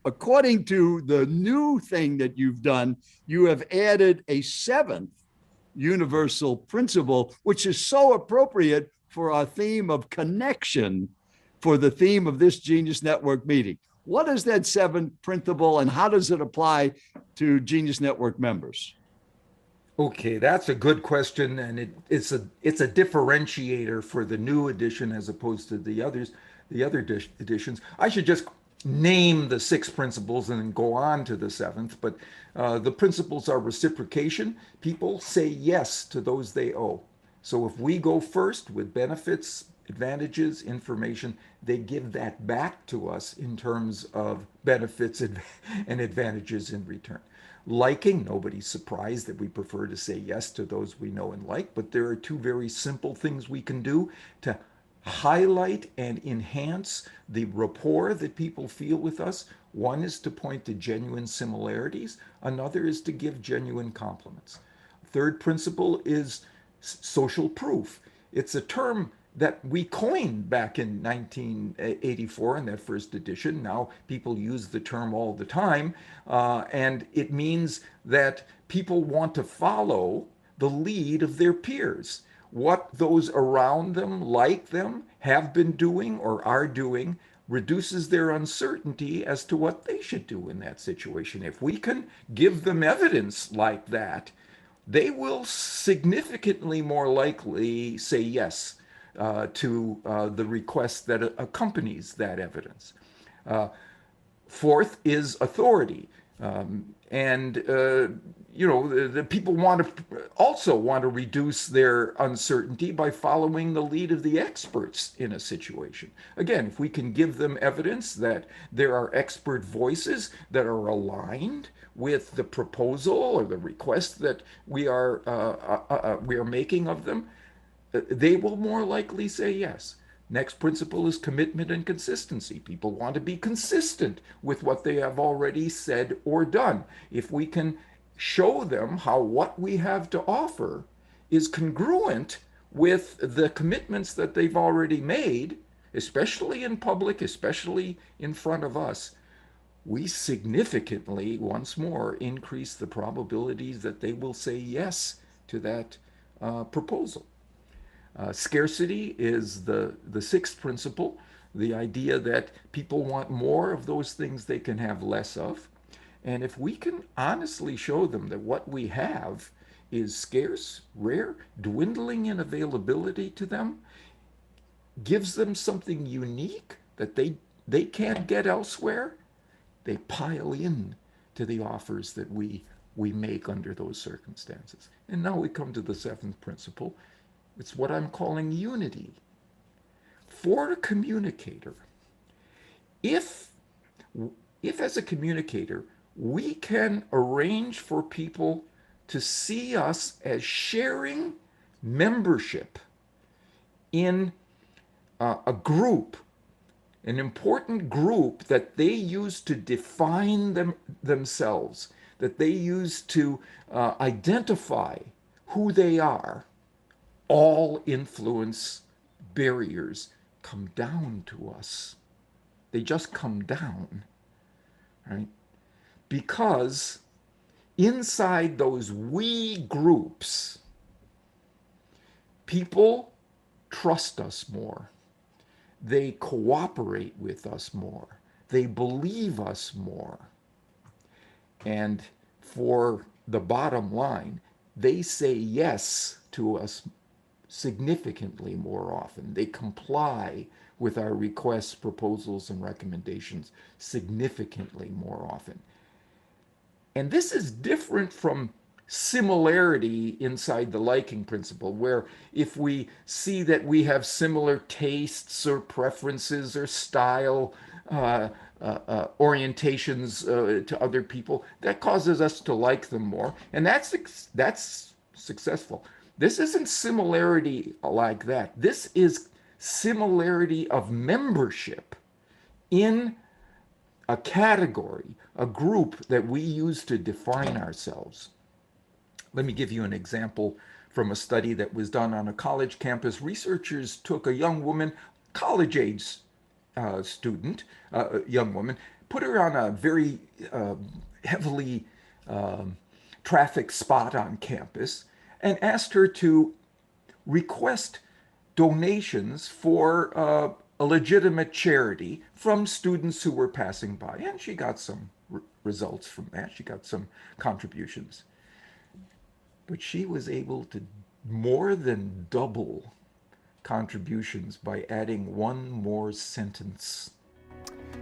according to the new thing that you've done, you have added a seventh universal principle, which is so appropriate for our theme of connection, for the theme of this Genius Network meeting. What is that seventh principle and how does it apply to Genius Network members? Okay, that's a good question, and it's a differentiator for the new edition as opposed to the other editions. I should just name the six principles and then go on to the seventh. But the principles are reciprocation. People say yes to those they owe. So if we go first with benefits, advantages, information, they give that back to us in terms of benefits and advantages in return. Liking, nobody's surprised that we prefer to say yes to those we know and like, but there are two very simple things we can do to highlight and enhance the rapport that people feel with us. One is to point to genuine similarities, another is to give genuine compliments. Third principle is social proof. It's a term that we coined back in 1984 in that first edition. Now people use the term all the time, and it means that people want to follow the lead of their peers. What those around them, like them, have been doing or are doing reduces their uncertainty as to what they should do in that situation. If we can give them evidence like that, they will significantly more likely say yes to the request that accompanies that evidence. Uh, Fourth is authority. And the people also want to reduce their uncertainty by following the lead of the experts in a situation. Again, if we can give them evidence that there are expert voices that are aligned with the proposal or the request that we are making of them, they will more likely say yes. Next principle is commitment and consistency. People want to be consistent with what they have already said or done. If we can show them how what we have to offer is congruent with the commitments that they've already made, especially in public, especially in front of us, we significantly, once more, increase the probabilities that they will say yes to that proposal. Scarcity is the sixth principle, the idea that people want more of those things they can have less of. And if we can honestly show them that what we have is scarce, rare, dwindling in availability to them, gives them something unique that they can't get elsewhere, they pile in to the offers that we make under those circumstances. And now we come to the seventh principle. It's what I'm calling unity. For a communicator, if if as a communicator we can arrange for people to see us as sharing membership in a group, an important group that they use to define themselves, that they use to identify who they are, all influence barriers come down to us. They just come down, right? Because inside those we groups, people trust us more. They cooperate with us more. They believe us more. And for the bottom line, they say yes to us significantly more often. They comply with our requests, proposals, and recommendations significantly more often. And this is different from similarity inside the liking principle, where if we see that we have similar tastes or preferences or style orientations to other people, that causes us to like them more, and that's successful. This isn't similarity like that. This is similarity of membership in a category, a group that we use to define ourselves. Let me give you an example from a study that was done on a college campus. Researchers took a young woman, college age young woman, put her on a very heavily trafficked spot on campus and asked her to request donations for a legitimate charity from students who were passing by. And she got some results from that. She got some contributions. But she was able to more than double contributions by adding one more sentence.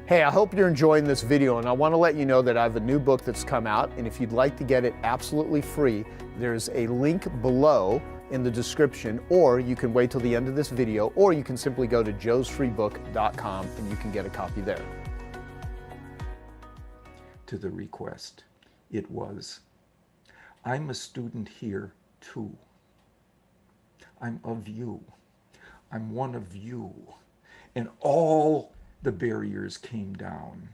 Hey, I hope you're enjoying this video, and I want to let you know that I have a new book that's come out, and if you'd like to get it absolutely free, there's a link below in the description, or you can wait till the end of this video, or you can simply go to joesfreebook.com and you can get a copy there. To the request, it was, I'm a student here too. I'm of you. I'm one of you. And all the barriers came down.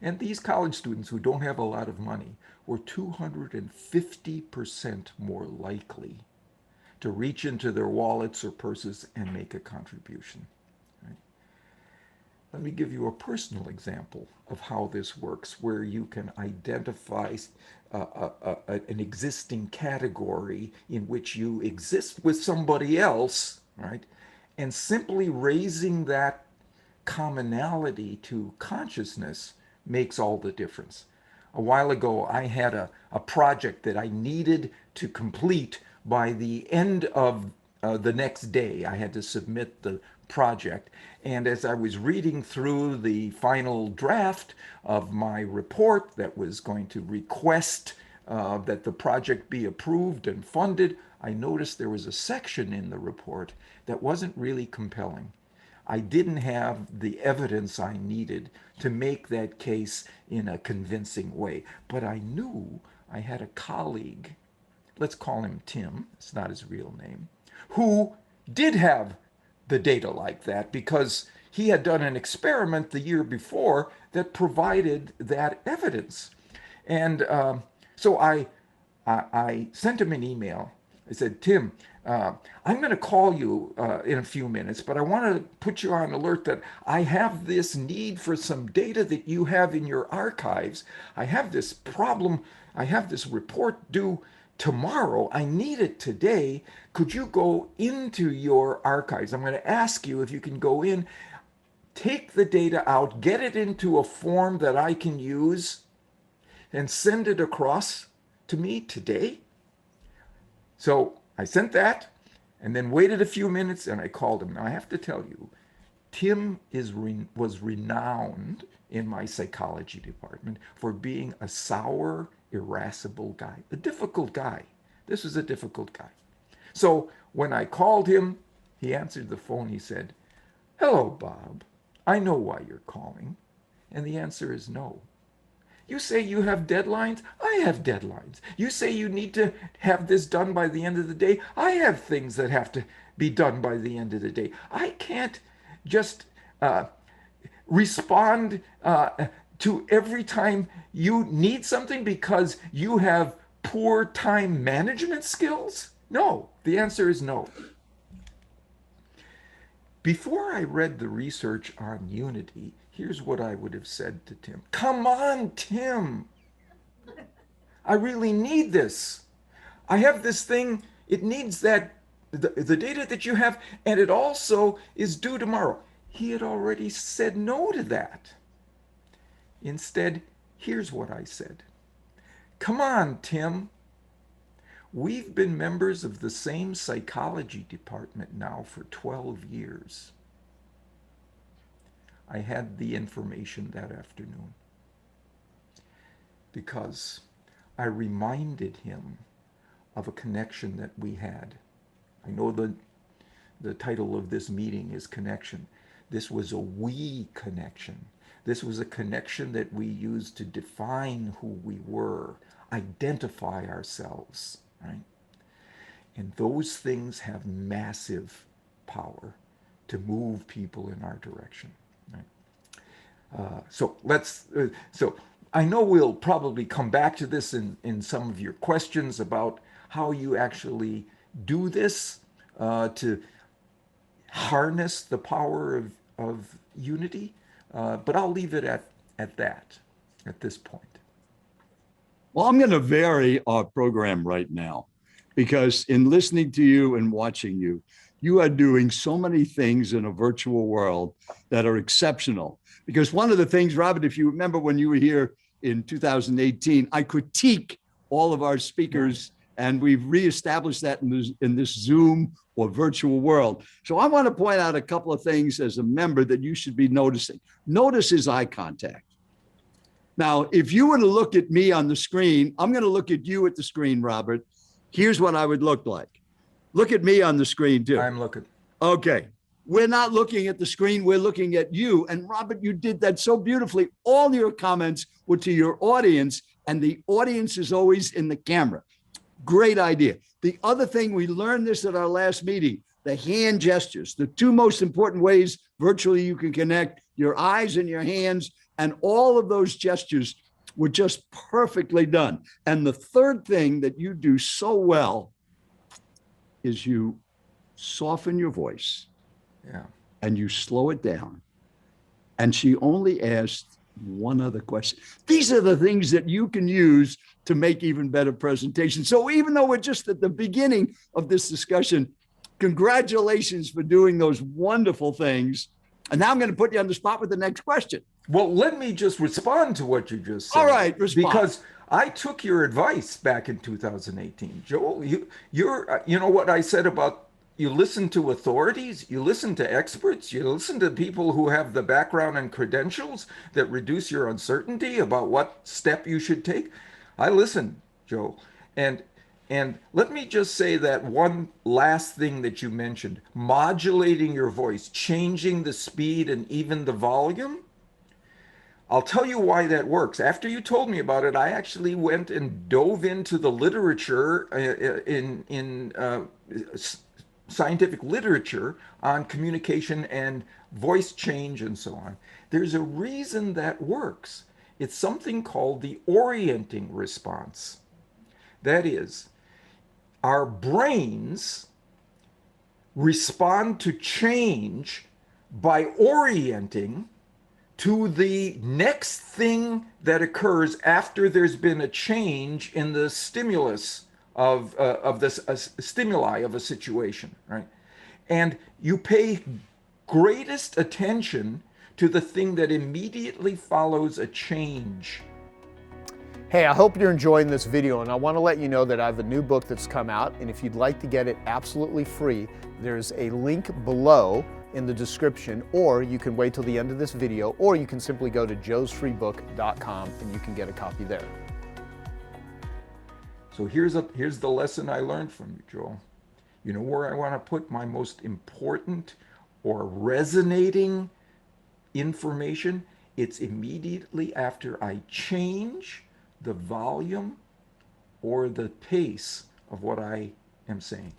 And these college students who don't have a lot of money were 250% more likely to reach into their wallets or purses and make a contribution. Right? Let me give you a personal example of how this works, where you can identify an existing category in which you exist with somebody else, right? And simply raising that commonality to consciousness makes all the difference. A while ago, I had a project that I needed to complete by the end of the next day. I had to submit the project. And as I was reading through the final draft of my report that was going to request that the project be approved and funded, I noticed there was a section in the report that wasn't really compelling. I didn't have the evidence I needed to make that case in a convincing way. But I knew I had a colleague, let's call him Tim, it's not his real name, who did have the data like that because he had done an experiment the year before that provided that evidence. And so I sent him an email. I said, Tim, I'm going to call you in a few minutes, but I want to put you on alert that I have this need for some data that you have in your archives. I have this problem. I have this report due tomorrow. I need it today. Could you go into your archives? I'm going to ask you if you can go in, take the data out, get it into a form that I can use, and send it across to me today. So I sent that and then waited a few minutes and I called him. Now I have to tell you, Tim was renowned in my psychology department for being a sour, irascible guy, a difficult guy. This was a difficult guy. So when I called him, he answered the phone. He said, hello, Bob. I know why you're calling. And the answer is no. You say you have deadlines. I have deadlines. You say you need to have this done by the end of the day. I have things that have to be done by the end of the day. I can't just respond to every time you need something because you have poor time management skills. No, the answer is no. Before I read the research on unity, here's what I would have said to Tim. Come on, Tim. I really need this. I have this thing. It needs that the data that you have, and it also is due tomorrow. He had already said no to that. Instead, here's what I said. Come on, Tim. We've been members of the same psychology department now for 12 years. I had the information that afternoon because I reminded him of a connection that we had. I know the title of this meeting is Connection. This was a we connection. This was a connection that we used to define who we were, identify ourselves, right? And those things have massive power to move people in our direction. Right? So I know we'll probably come back to this in some of your questions about how you actually do this to harness the power of unity. But I'll leave it at that at this point. Well, I'm going to vary our program right now because in listening to you and watching you, you are doing so many things in a virtual world that are exceptional. Because one of the things, Robert, if you remember when you were here in 2018, I critique all of our speakers, and we've reestablished that in this Zoom or virtual world. So I want to point out a couple of things as a member that you should be noticing. Notice his eye contact. Now, if you were to look at me on the screen, I'm going to look at you at the screen, Robert. Here's what I would look like. Look at me on the screen, too. I'm looking. Okay. We're not looking at the screen. We're looking at you. And Robert, you did that so beautifully. All your comments were to your audience, and the audience is always in the camera. Great idea. The other thing, we learned this at our last meeting, the hand gestures, the two most important ways virtually you can connect, your eyes and your hands, and all of those gestures were just perfectly done. And the third thing that you do so well is you soften your voice. Yeah. And you slow it down. And she only asked one other question. These are the things that you can use to make even better presentations. So even though we're just at the beginning of this discussion, congratulations for doing those wonderful things. And now I'm going to put you on the spot with the next question. Well, let me just respond to what you just said. All right, respond. Because I took your advice back in 2018. Joel, you're you know what I said about you listen to authorities, you listen to experts, you listen to people who have the background and credentials that reduce your uncertainty about what step you should take. I listened, Joe. And let me just say that one last thing that you mentioned, modulating your voice, changing the speed and even the volume. I'll tell you why that works. After you told me about it, I actually went and dove into the literature in scientific literature on communication and voice change and so on. There's a reason that works. It's something called the orienting response. That is, our brains respond to change by orienting to the next thing that occurs after there's been a change in the stimulus of this stimuli of a situation, right? And you pay greatest attention to the thing that immediately follows a change. Hey, I hope you're enjoying this video, and I want to let you know that I have a new book that's come out, and if you'd like to get it absolutely free, there's a link below in the description, or you can wait till the end of this video, or you can simply go to joesfreebook.com and you can get a copy there. So here's the lesson I learned from you, Joel. You know where I want to put my most important or resonating information? It's immediately after I change the volume or the pace of what I am saying.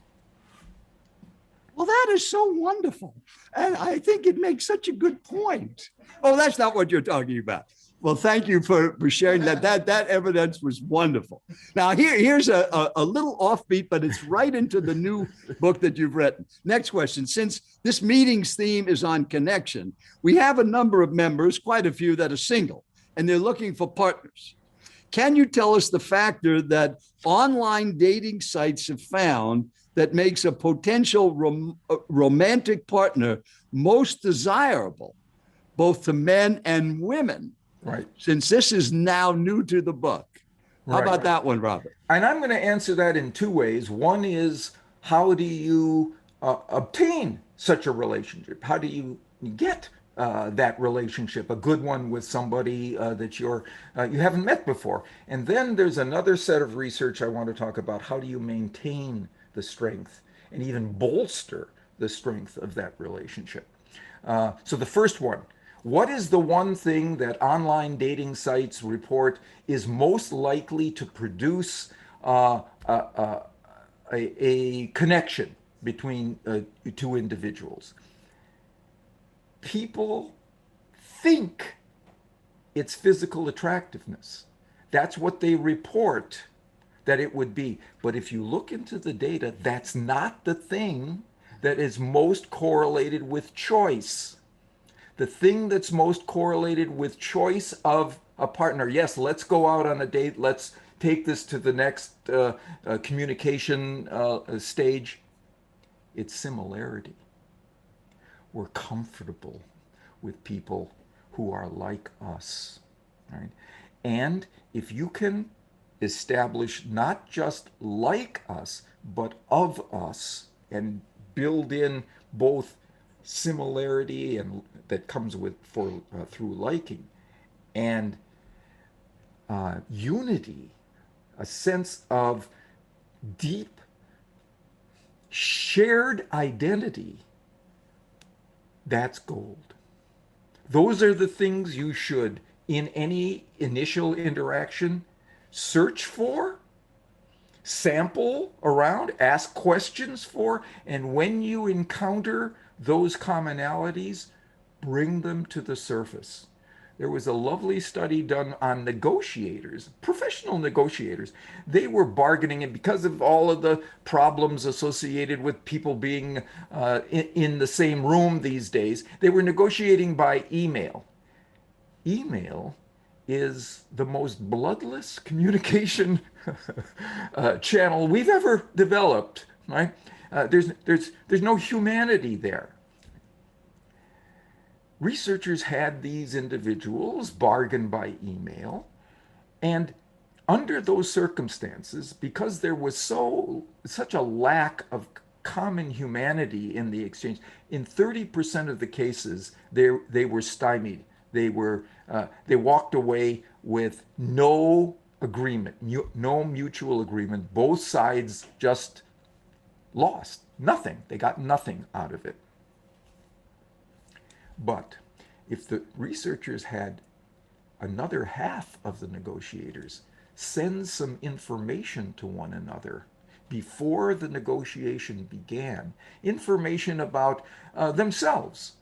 Well, that is so wonderful. And I think it makes such a good point. Oh, that's not what you're talking about. Well, thank you for sharing that. That evidence was wonderful. Now, here's a little offbeat, but it's right into the new book that you've written. Next question. Since this meeting's theme is on connection, we have a number of members, quite a few, that are single, and they're looking for partners. Can you tell us the factor that online dating sites have found that makes a potential romantic partner most desirable, both to men and women? Right. Since this is now new to the book. How about that one, Robert? And I'm going to answer that in two ways. One is, how do you obtain such a relationship? How do you get that relationship, a good one with somebody that you haven't met before? And then there's another set of research I want to talk about. How do you maintain the strength and even bolster the strength of that relationship? So the first one, what is the one thing that online dating sites report is most likely to produce a connection between two individuals? People think it's physical attractiveness. That's what they report that it would be. But if you look into the data, that's not the thing that is most correlated with choice. the thing that's most correlated with choice of a partner. Yes, let's go out on a date. Let's take this to the next communication stage. It's similarity. We're comfortable with people who are like us, right? And if you can establish not just like us, but of us, and build in both similarity and that comes with through liking, and unity, a sense of deep shared identity, that's gold. Those are the things you should, in any initial interaction, search for, sample around, ask questions for, and when you encounter those commonalities, bring them to the surface. There was a lovely study done on negotiators, professional negotiators. They were bargaining, and because of all of the problems associated with people being in the same room these days, they were negotiating by email. Email is the most bloodless communication channel we've ever developed, right? There's no humanity there. Researchers had these individuals bargain by email, and under those circumstances, because there was such a lack of common humanity in the exchange, in 30% of the cases, they were stymied. They walked away with no agreement, no mutual agreement. Both sides just lost nothing. They got nothing out of it. But if the researchers had another half of the negotiators send some information to one another before the negotiation began, information about themselves.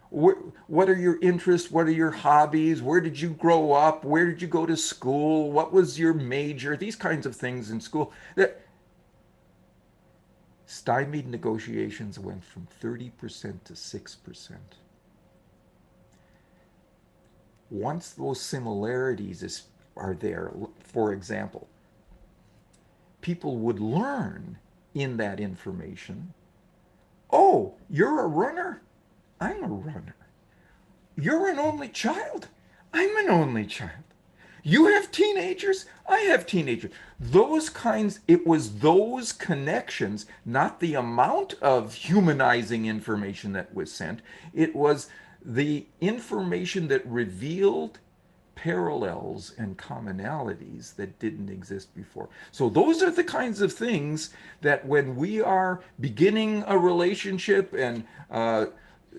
What are your interests? What are your hobbies? Where did you grow up? Where did you go to school? What was your major? These kinds of things in school. That stymied negotiations went from 30% to 6%. Once those similarities are there, for example, people would learn in that information, oh, you're a runner? I'm a runner. You're an only child? I'm an only child. You have teenagers? I have teenagers. It was those connections, not the amount of humanizing information that was sent. It was the information that revealed parallels and commonalities that didn't exist before. So those are the kinds of things that when we are beginning a relationship and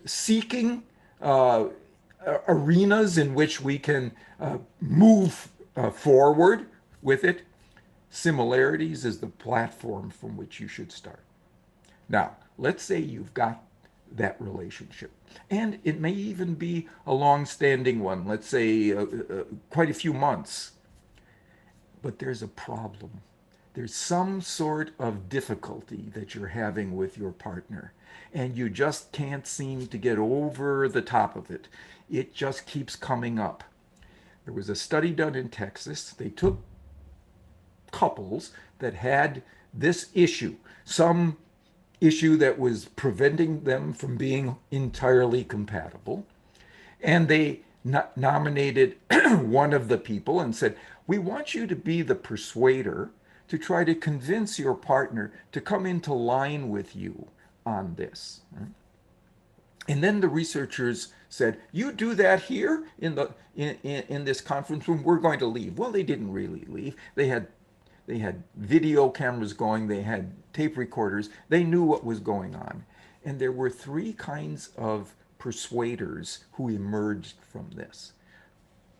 seeking arenas in which we can move forward with it, similarities is the platform from which you should start. Now, let's say you've got that relationship, and it may even be a long-standing one, let's say quite a few months, but there's a problem. There's some sort of difficulty that you're having with your partner, and you just can't seem to get over the top of it. It just keeps coming up. There was a study done in Texas. They took couples that had this issue, some issue that was preventing them from being entirely compatible. And they nominated one of the people and said, we want you to be the persuader to try to convince your partner to come into line with you on this. Right? And then the researchers said, you do that here in this conference room, we're going to leave. Well, they didn't really leave. They had video cameras going, they had tape recorders, they knew what was going on. And there were three kinds of persuaders who emerged from this.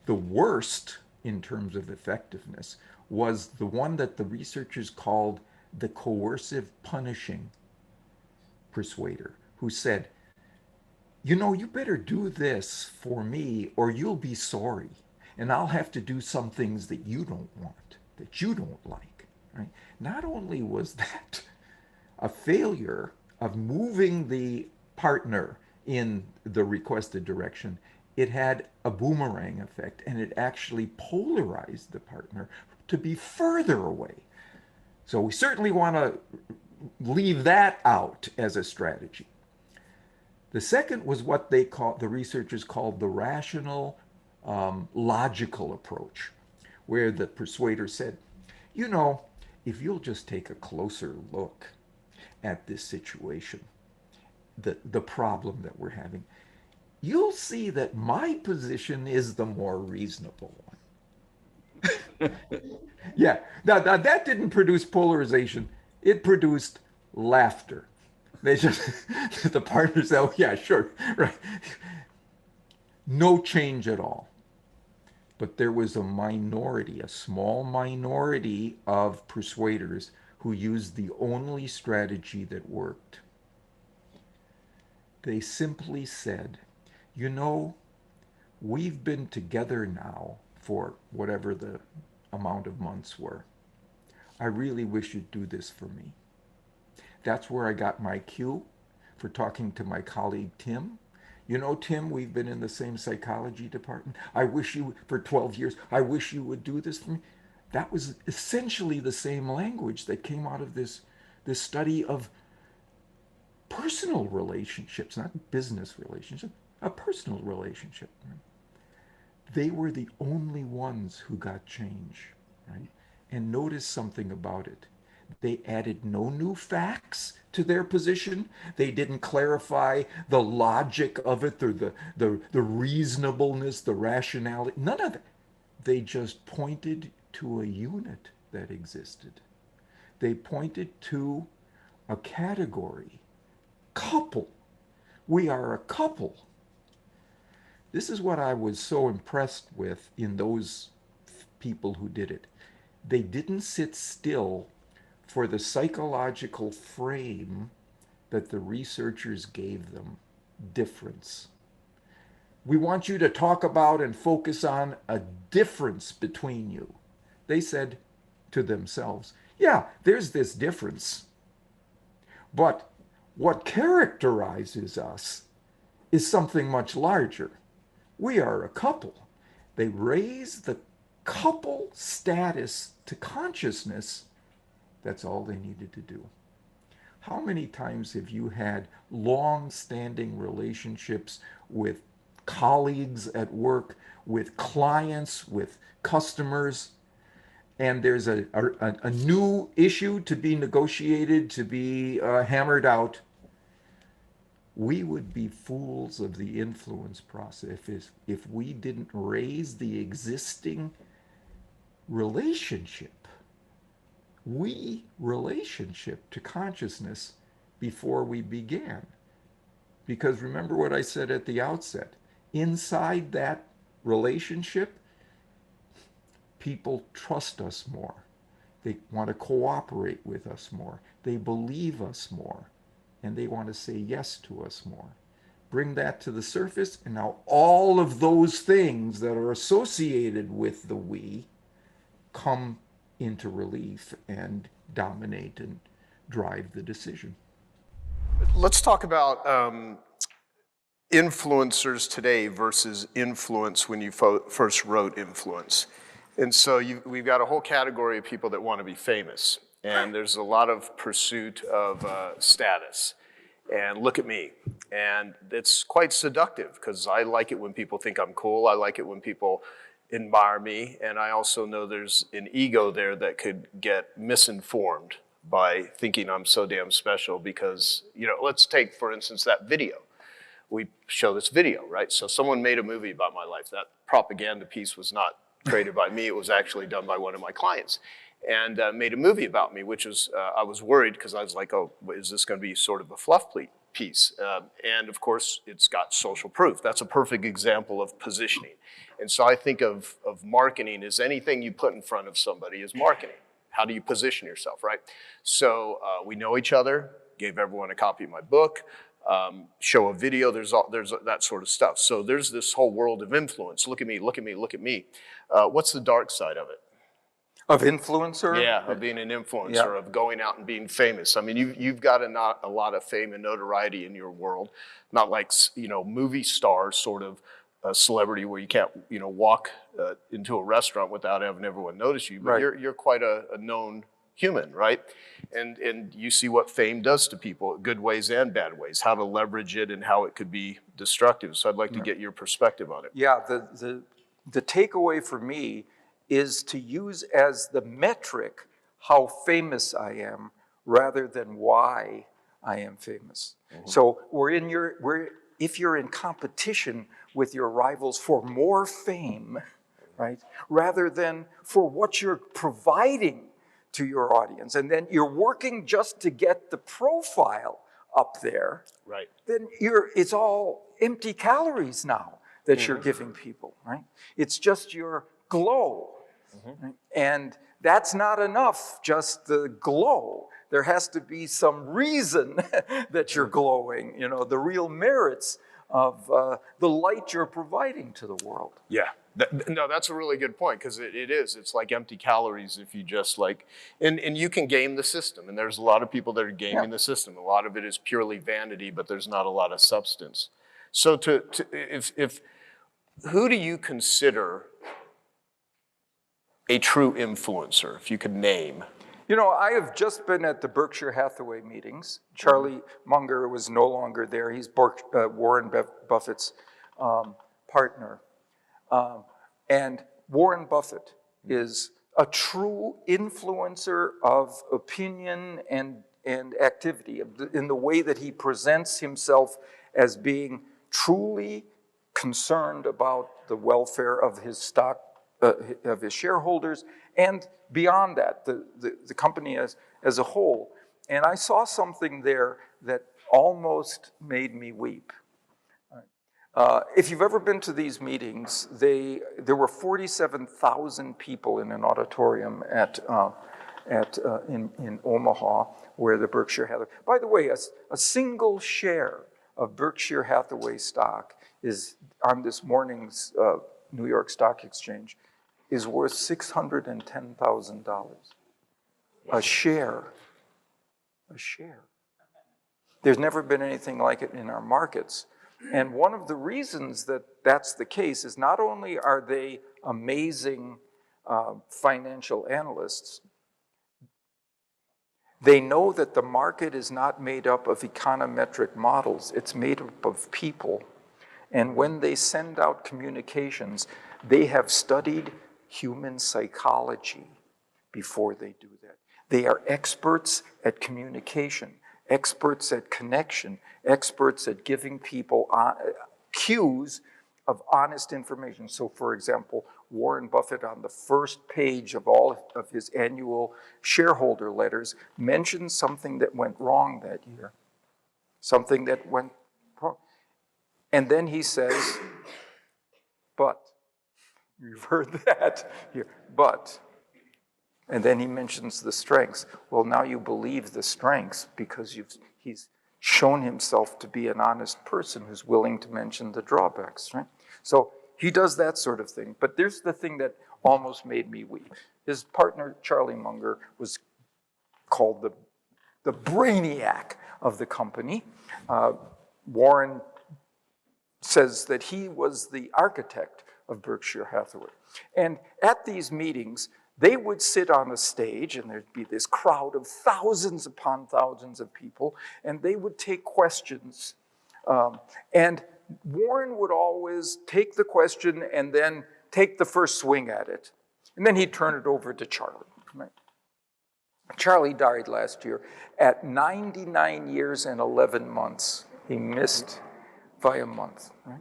The worst in terms of effectiveness was the one that the researchers called the coercive punishing persuader, who said, you better do this for me or you'll be sorry, and I'll have to do some things that you don't want, that you don't like. Right? Not only was that a failure of moving the partner in the requested direction, it had a boomerang effect, and it actually polarized the partner to be further away. So we certainly want to leave that out as a strategy. The second was what the researchers called the rational, logical approach, where the persuader said, you know, if you'll just take a closer look at this situation, the problem that we're having, you'll see that my position is the more reasonable one. Yeah, now that didn't produce polarization. It produced laughter. They just, the partners said, oh yeah, sure, right. No change at all. But there was a minority, a small minority of persuaders who used the only strategy that worked. They simply said, you know, we've been together now for whatever the amount of months were. I really wish you'd do this for me. That's where I got my cue for talking to my colleague Tim. You know, Tim, we've been in the same psychology department. I wish you, for 12 years, I wish you would do this for me. That was essentially the same language that came out of this study of personal relationships, not business relationships, a personal relationship. They were the only ones who got change, right? And notice something about it. They added no new facts to their position. They didn't clarify the logic of it or the reasonableness, the rationality, none of it. They just pointed to a unit that existed. They pointed to a category. Couple. We are a couple. This is what I was so impressed with in those people who did it. They didn't sit still for the psychological frame that the researchers gave them. Difference. We want you to talk about and focus on a difference between you. They said to themselves, yeah, there's this difference. But what characterizes us is something much larger. We are a couple. They raise the couple status to consciousness. That's all they needed to do. How many times have you had long-standing relationships with colleagues at work, with clients, with customers, and there's a new issue to be negotiated, to be hammered out? We would be fools of the influence process if we didn't raise the existing relationship to consciousness before we began. Because remember what I said at the outset, inside that relationship, people trust us more. They want to cooperate with us more. They believe us more. And they want to say yes to us more. Bring that to the surface, and now all of those things that are associated with the we come into relief and dominate and drive the decision. Let's talk about influencers today versus influence when you first wrote influence. And so we've got a whole category of people that want to be famous. And there's a lot of pursuit of status. And look at me. And it's quite seductive because I like it when people think I'm cool. I like it when people admire me. And I also know there's an ego there that could get misinformed by thinking I'm so damn special because, you know, let's take, for instance, that video. We show this video, right? So someone made a movie about my life. That propaganda piece was not created by me. It was actually done by one of my clients. And made a movie about me, which was, I was worried because I was like, oh, is this going to be sort of a fluff piece? And of course, it's got social proof. That's a perfect example of positioning. And so I think of marketing as anything you put in front of somebody is marketing. How do you position yourself, right? So we know each other, gave everyone a copy of my book, show a video, there's that sort of stuff. So there's this whole world of influence. Look at me, look at me, look at me. What's the dark side of it? Of influencer? Yeah, of being an influencer, Yeah. of going out and being famous. I mean, you've got a lot of fame and notoriety in your world, not like, movie stars sort of a celebrity where you can't, walk into a restaurant without having everyone notice you. But Right. you're quite a known human, right? And you see what fame does to people, good ways and bad ways, how to leverage it and how it could be destructive. So I'd like to get your perspective on it. Yeah, the takeaway for me is to use as the metric how famous I am rather than why I am famous. So if you're in competition with your rivals for more fame, right, rather than for what you're providing to your audience, and then you're working just to get the profile up there, Right. then it's all empty calories now that you're giving people, right? It's just your glow. Right? And that's not enough, just the glow. There has to be some reason that you're glowing, the real merits of the light you're providing to the world. Yeah. No, that's a really good point, because it is. It's like empty calories if you just and you can game the system. And there's a lot of people that are gaming the system. A lot of it is purely vanity, but there's not a lot of substance. So if who do you consider a true influencer, if you could name? I have just been at the Berkshire Hathaway meetings. Charlie Munger was no longer there. He's Warren Buffett's partner. And Warren Buffett is a true influencer of opinion and activity in the way that he presents himself as being truly concerned about the welfare of his stock, of his shareholders, and beyond that, the company as a whole. And I saw something there that almost made me weep. If you've ever been to these meetings, there were 47,000 people in an auditorium in Omaha, where the Berkshire Hathaway. By the way, a single share of Berkshire Hathaway stock is on this morning's New York Stock Exchange is worth $610,000. A share. A share. There's never been anything like it in our markets. And one of the reasons that that's the case is not only are they amazing financial analysts, they know that the market is not made up of econometric models, it's made up of people. And when they send out communications, they have studied human psychology before they do that. They are experts at communication, experts at connection, experts at giving people cues of honest information. So, for example, Warren Buffett, on the first page of all of his annual shareholder letters, mentions something that went wrong that year, something that went wrong. And then he says, but, you've heard that here, but. And then he mentions the strengths. Well, now you believe the strengths because he's shown himself to be an honest person who's willing to mention the drawbacks, right? So he does that sort of thing. But there's the thing that almost made me weep. His partner, Charlie Munger, was called the brainiac of the company. Warren says that he was the architect of Berkshire Hathaway. And at these meetings, they would sit on a stage, and there'd be this crowd of thousands upon thousands of people, and they would take questions. And Warren would always take the question and then take the first swing at it. And then he'd turn it over to Charlie. Right? Charlie died last year at 99 years and 11 months. He missed by a month. Right?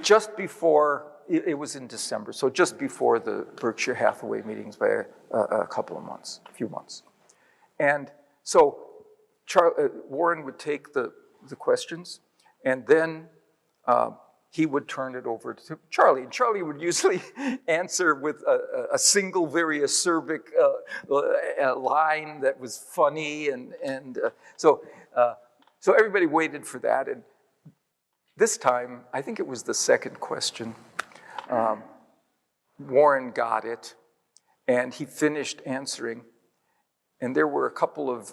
Just before, it was in December, so just before the Berkshire Hathaway meetings by a couple of months, a few months. And so Warren would take the questions, and then he would turn it over to Charlie. And Charlie would usually answer with a single, very acerbic line that was funny. So everybody waited for that. And this time, I think it was the second question, Warren got it. And he finished answering, and there were a couple of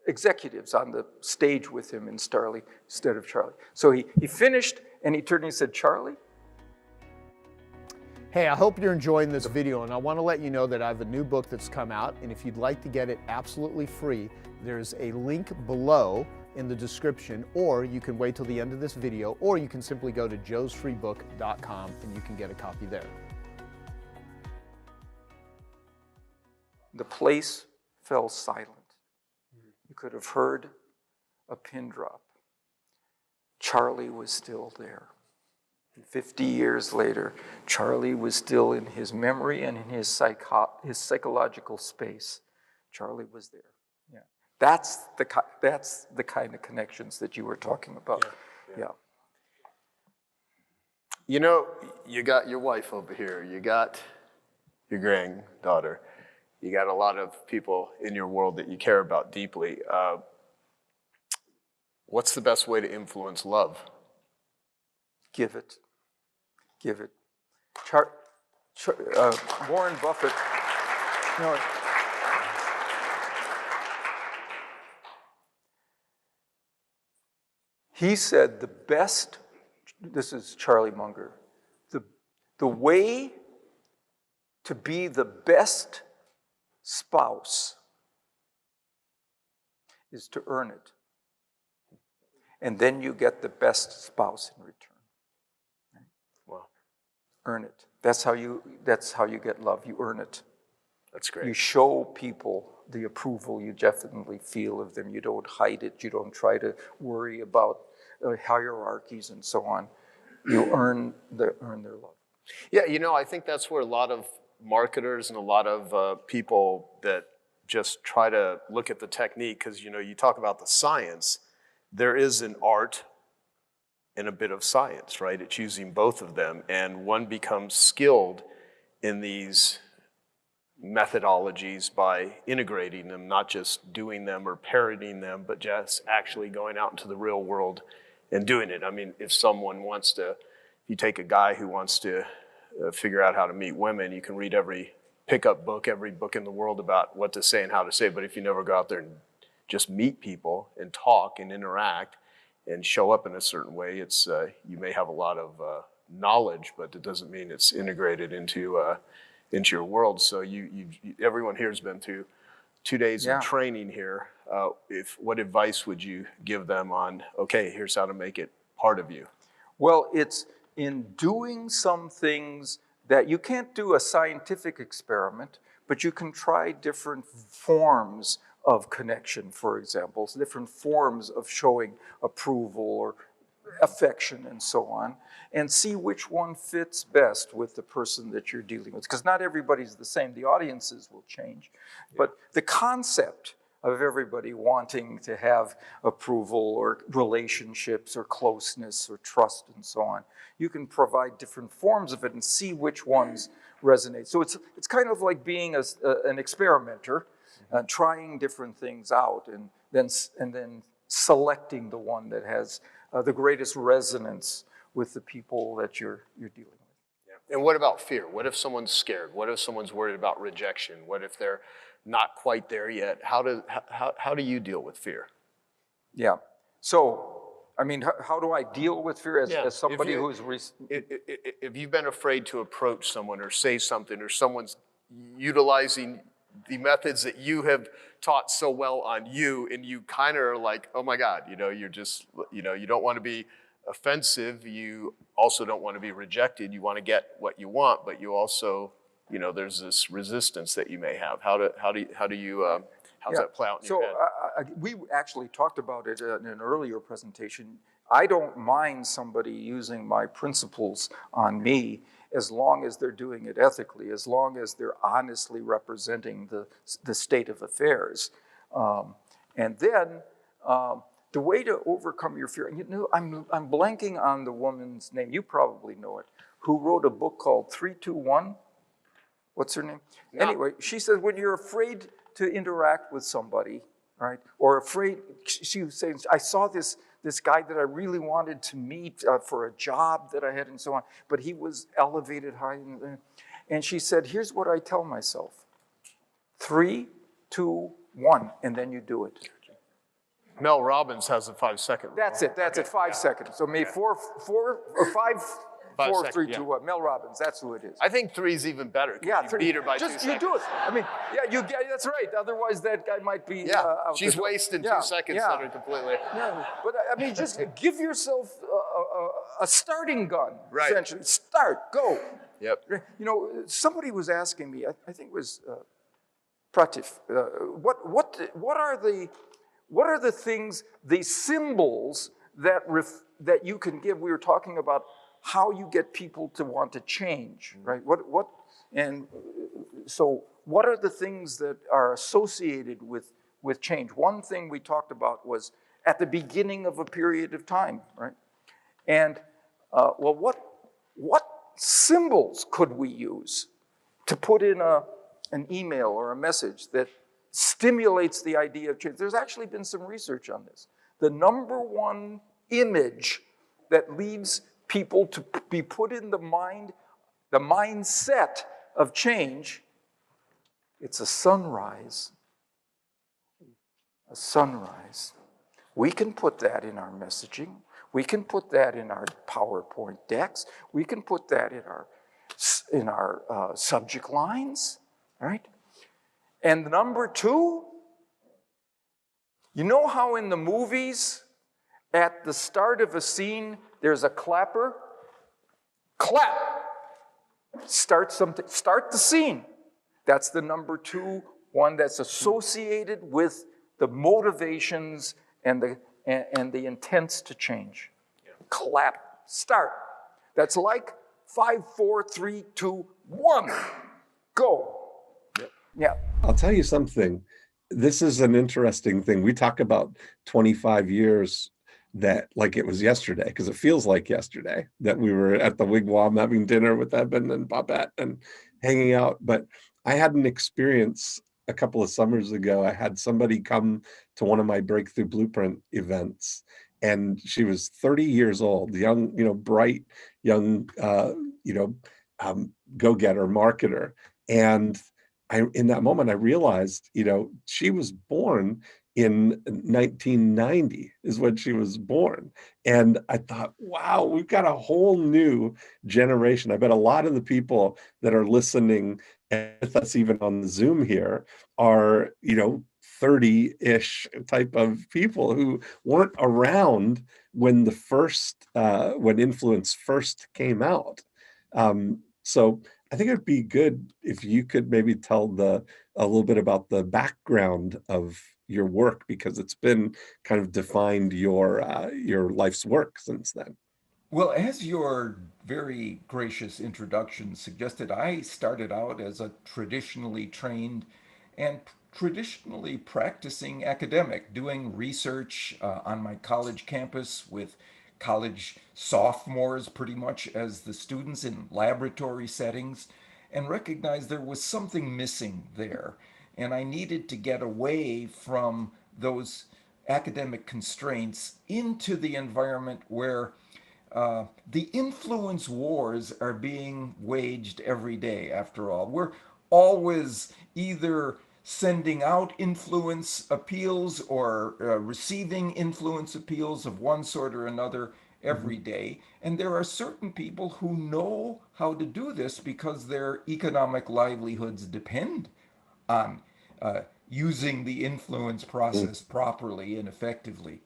executives on the stage with him instead of Charlie. So he finished, and he turned and he said, "Charlie?" Hey, I hope you're enjoying this video, and I want to let you know that I have a new book that's come out, and if you'd like to get it absolutely free, there's a link below in the description, or you can wait till the end of this video, or you can simply go to joesfreebook.com and you can get a copy there. The place fell silent. You could have heard a pin drop. Charlie was still there. 50 years later, Charlie was still in his memory and in his psychological space. Charlie was there. Yeah, that's the kind of connections that you were talking about. Yeah. You know, you got your wife over here, you got your granddaughter, you got a lot of people in your world that you care about deeply. What's the best way to influence love? Give it. Give it. Warren Buffett, he said the best, this is Charlie Munger, the way to be the best spouse is to earn it. And then you get the best spouse in return. Wow. Earn it. That's how you get love. You earn it. That's great. You show people the approval you definitely feel of them. You don't hide it. You don't try to worry about hierarchies and so on. You earn their love. Yeah, you know, I think that's where a lot of marketers and a lot of people that just try to look at the technique, because, you know, you talk about the science, there is an art and a bit of science, right? It's using both of them, and one becomes skilled in these methodologies by integrating them, not just doing them or parroting them, but just actually going out into the real world and doing it. I mean, if someone wants to, if you take a guy who wants to figure out how to meet women, you can read every pickup book, every book in the world about what to say and how to say, but if you never go out there and just meet people and talk and interact and show up in a certain way, it's you may have a lot of knowledge, but it doesn't mean it's integrated into your world. So everyone here has been through 2 days of training here. What advice would you give them on, okay, here's how to make it part of you? Well, it's in doing some things that you can't do a scientific experiment, but you can try different forms of connection, for example, different forms of showing approval or affection and so on, and see which one fits best with the person that you're dealing with. Because not everybody's the same. The audiences will change. Yeah. But the concept of everybody wanting to have approval or relationships or closeness or trust and so on, you can provide different forms of it and see which ones resonate. So it's kind of like being an experimenter, trying different things out and then selecting the one that has the greatest resonance with the people that you're dealing with. Yeah. And what about fear? What if someone's scared? What if someone's worried about rejection? What if they're not quite there yet? How do you deal with fear? Yeah. So, I mean, how do I deal with fear as somebody who's... If you've been afraid to approach someone or say something, or someone's utilizing the methods that you have taught so well on you, and you kind of are like, oh my God, you're just, you don't want to be offensive. You also don't want to be rejected. You want to get what you want, but you also, there's this resistance that you may have. How's that play out in your head? We actually talked about it in an earlier presentation. I don't mind somebody using my principles on me as long as they're doing it ethically, as long as they're honestly representing the state of affairs. And then the way to overcome your fear, I'm blanking on the woman's name, you probably know it, who wrote a book called 3-2-1. What's her name? No. Anyway, she said when you're afraid to interact with somebody, right, or afraid, she was saying, I saw this guy that I really wanted to meet for a job that I had and so on, but he was elevated high. And she said, here's what I tell myself. 3, 2, 1, and then you do it. Mel Robbins has a 5-second. That's it. That's it. 5 seconds. So maybe 4 or 5, 4, seconds, 3, yeah. 2, 1. Mel Robbins. That's who it is. I think 3 is even better. Yeah, you 3. beat her by Just 2 you seconds. do it. I mean, yeah, you get. That's right. Otherwise, that guy might be. Yeah, out she's the door. wasting Yeah, 2 seconds yeah. that are completely. Yeah, but I mean, just give yourself a starting gun. Right. Essentially, start, go. Yep. You know, somebody was asking me. I think it was Pratif. What are the things, the symbols that you can give? We were talking about how you get people to want to change, right? So what are the things that are associated with change? One thing we talked about was at the beginning of a period of time, right? And well, what symbols could we use to put in an email or a message that stimulates the idea of change? There's actually been some research on this. The number one image that leads people to be put in the mindset of change, it's a sunrise. A sunrise. We can put that in our messaging. We can put that in our PowerPoint decks. We can put that in our subject lines, right? And number 2, you know how in the movies, at the start of a scene, there's a clapper? Clap! Start something, start the scene. That's the number 2 one that's associated with the motivations and the intents to change. Clap, start. That's like 5, 4, 3, 2, 1, go. Yeah. I'll tell you something. This is an interesting thing. We talk about 25 years that like it was yesterday, because it feels like yesterday that we were at the Wigwam having dinner with Eben and Babette and hanging out. But I had an experience a couple of summers ago. I had somebody come to one of my Breakthrough Blueprint events, and she was 30 years old, young, bright, young, go-getter, marketer. And in that moment, I realized, she was born in 1990 is when she was born. And I thought, wow, we've got a whole new generation. I bet a lot of the people that are listening with us even on the Zoom here are, 30-ish type of people who weren't around when when influence first came out. So I think it'd be good if you could maybe tell a little bit about the background of your work, because it's been kind of defined your life's work since then. Well, as your very gracious introduction suggested, I started out as a traditionally trained and traditionally practicing academic, doing research on my college campus with college sophomores pretty much as the students in laboratory settings, and recognized there was something missing there. And I needed to get away from those academic constraints into the environment where the influence wars are being waged every day, after all. We're always either sending out influence appeals or receiving influence appeals of one sort or another every day. And there are certain people who know how to do this because their economic livelihoods depend on using the influence process properly and effectively.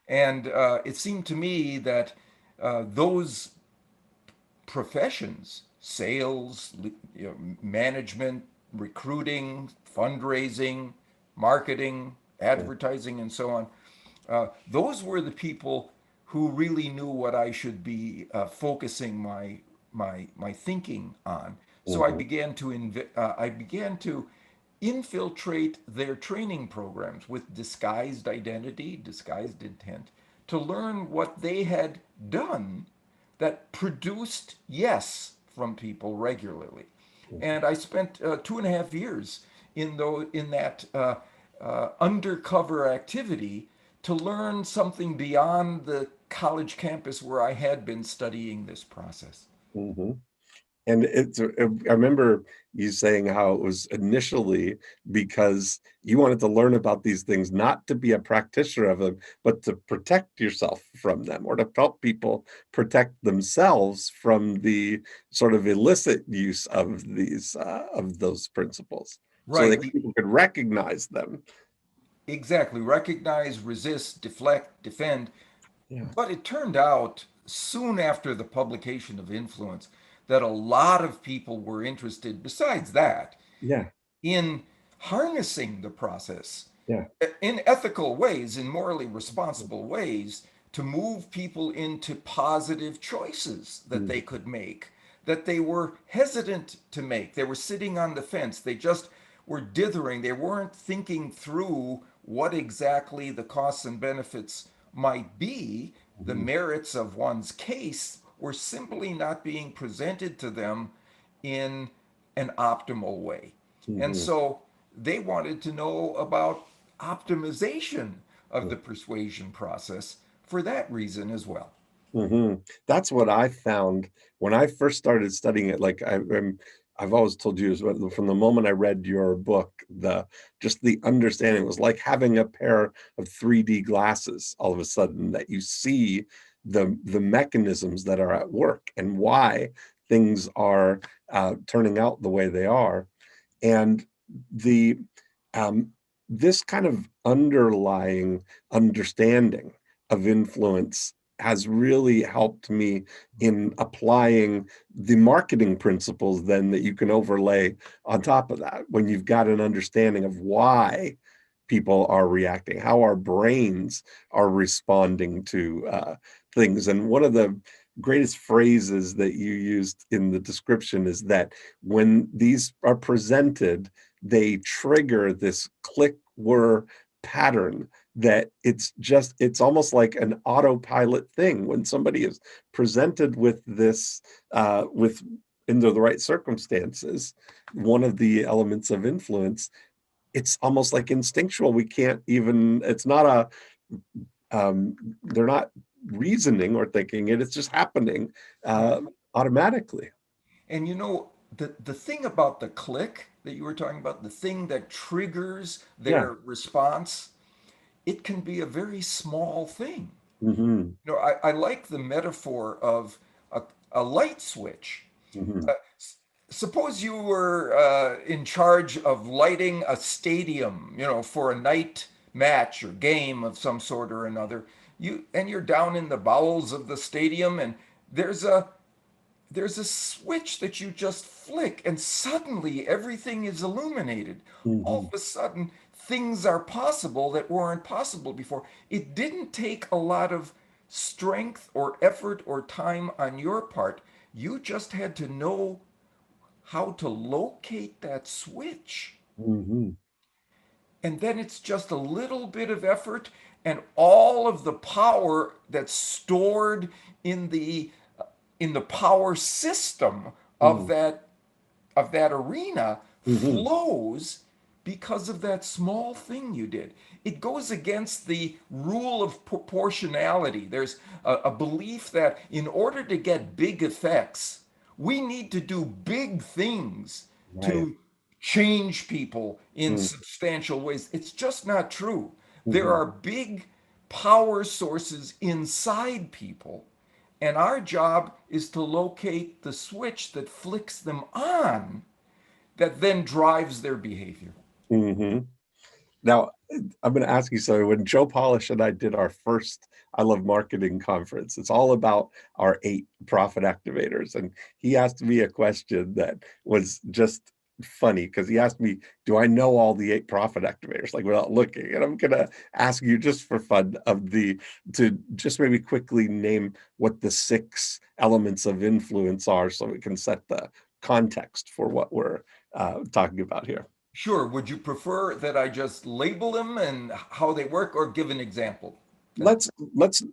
And it seemed to me that those professions, sales, management, recruiting, fundraising, marketing, advertising, and so on, those were the people who really knew what I should be focusing my thinking on. So I began to infiltrate their training programs with disguised identity, disguised intent, to learn what they had done that produced yes from people regularly. And I spent 2.5 years in that undercover activity to learn something beyond the college campus where I had been studying this process. And I remember you saying how it was initially because you wanted to learn about these things, not to be a practitioner of them, but to protect yourself from them, or to help people protect themselves from the sort of illicit use of those principles, so Right. that people could recognize them. Exactly. Recognize, resist, deflect, defend. Yeah. But it turned out soon after the publication of Influence that a lot of people were interested, besides that, Yeah. in harnessing the process Yeah. in ethical ways, in morally responsible ways, to move people into positive choices that they Mhm. could make, that they were hesitant to make. They were sitting on the fence. They just were dithering. They weren't thinking through what exactly the costs and benefits might be. The Mhm. merits of one's case were simply not being presented to them in an optimal way. And Mhm. so they wanted to know about optimization of the persuasion process for that reason as well. That's what I found when I first started studying it. Like I've always told you, is from the moment I read your book, just the understanding was like having a pair of 3D glasses. All of a sudden, that you see the mechanisms that are at work and why things are turning out the way they are, and the um, this kind of underlying understanding of influence has really helped me in applying the marketing principles then that you can overlay on top of that when you've got an understanding of why people are reacting, how our brains are responding to things. And one of the greatest phrases that you used in the description is that when these are presented, they trigger this click whir pattern, that it's almost like an autopilot thing when somebody is presented with this with into the right circumstances, one of the elements of influence. It's almost like instinctual. We can't even, it's not they're not reasoning or thinking it, it's just happening automatically. And you know, the thing about the click that you were talking about, the thing that triggers Yeah. their response, it can be a very small thing. Hmm. You know, I like the metaphor of a light switch. Hmm. Uh, Suppose you were in charge of lighting a stadium, you know, for a night match or game of some sort or another. You're down in the bowels of the stadium, and there's a there's a switch that you just flick, and suddenly everything is illuminated. All Hmm. of a sudden, things are possible that weren't possible before. It didn't take a lot of strength or effort or time on your part. You just had to know how to locate that switch. Hmm. And then it's just a little bit of effort, and all of the power that's stored in the power system of Hmm. that arena Hmm. flows because of that small thing you did. It goes against the rule of proportionality. There's a belief that in order to get big effects, we need to do big things Right. to change people in Hmm. substantial ways. It's just not true. There Hmm. are big power sources inside people, and our job is to locate the switch that flicks them on, that then drives their behavior. Hmm. Now, I'm going to ask you, so when Joe Polish and I did our first I Love Marketing conference, it's all about our 8 profit activators. And he asked me a question that was just funny because he asked me, do I know all the 8 profit activators, like without looking? And I'm going to ask you just for fun to just maybe quickly name what the 6 elements of influence are so we can set the context for what we're talking about here. Sure. Would you prefer that I just label them and how they work, or give an example? Let's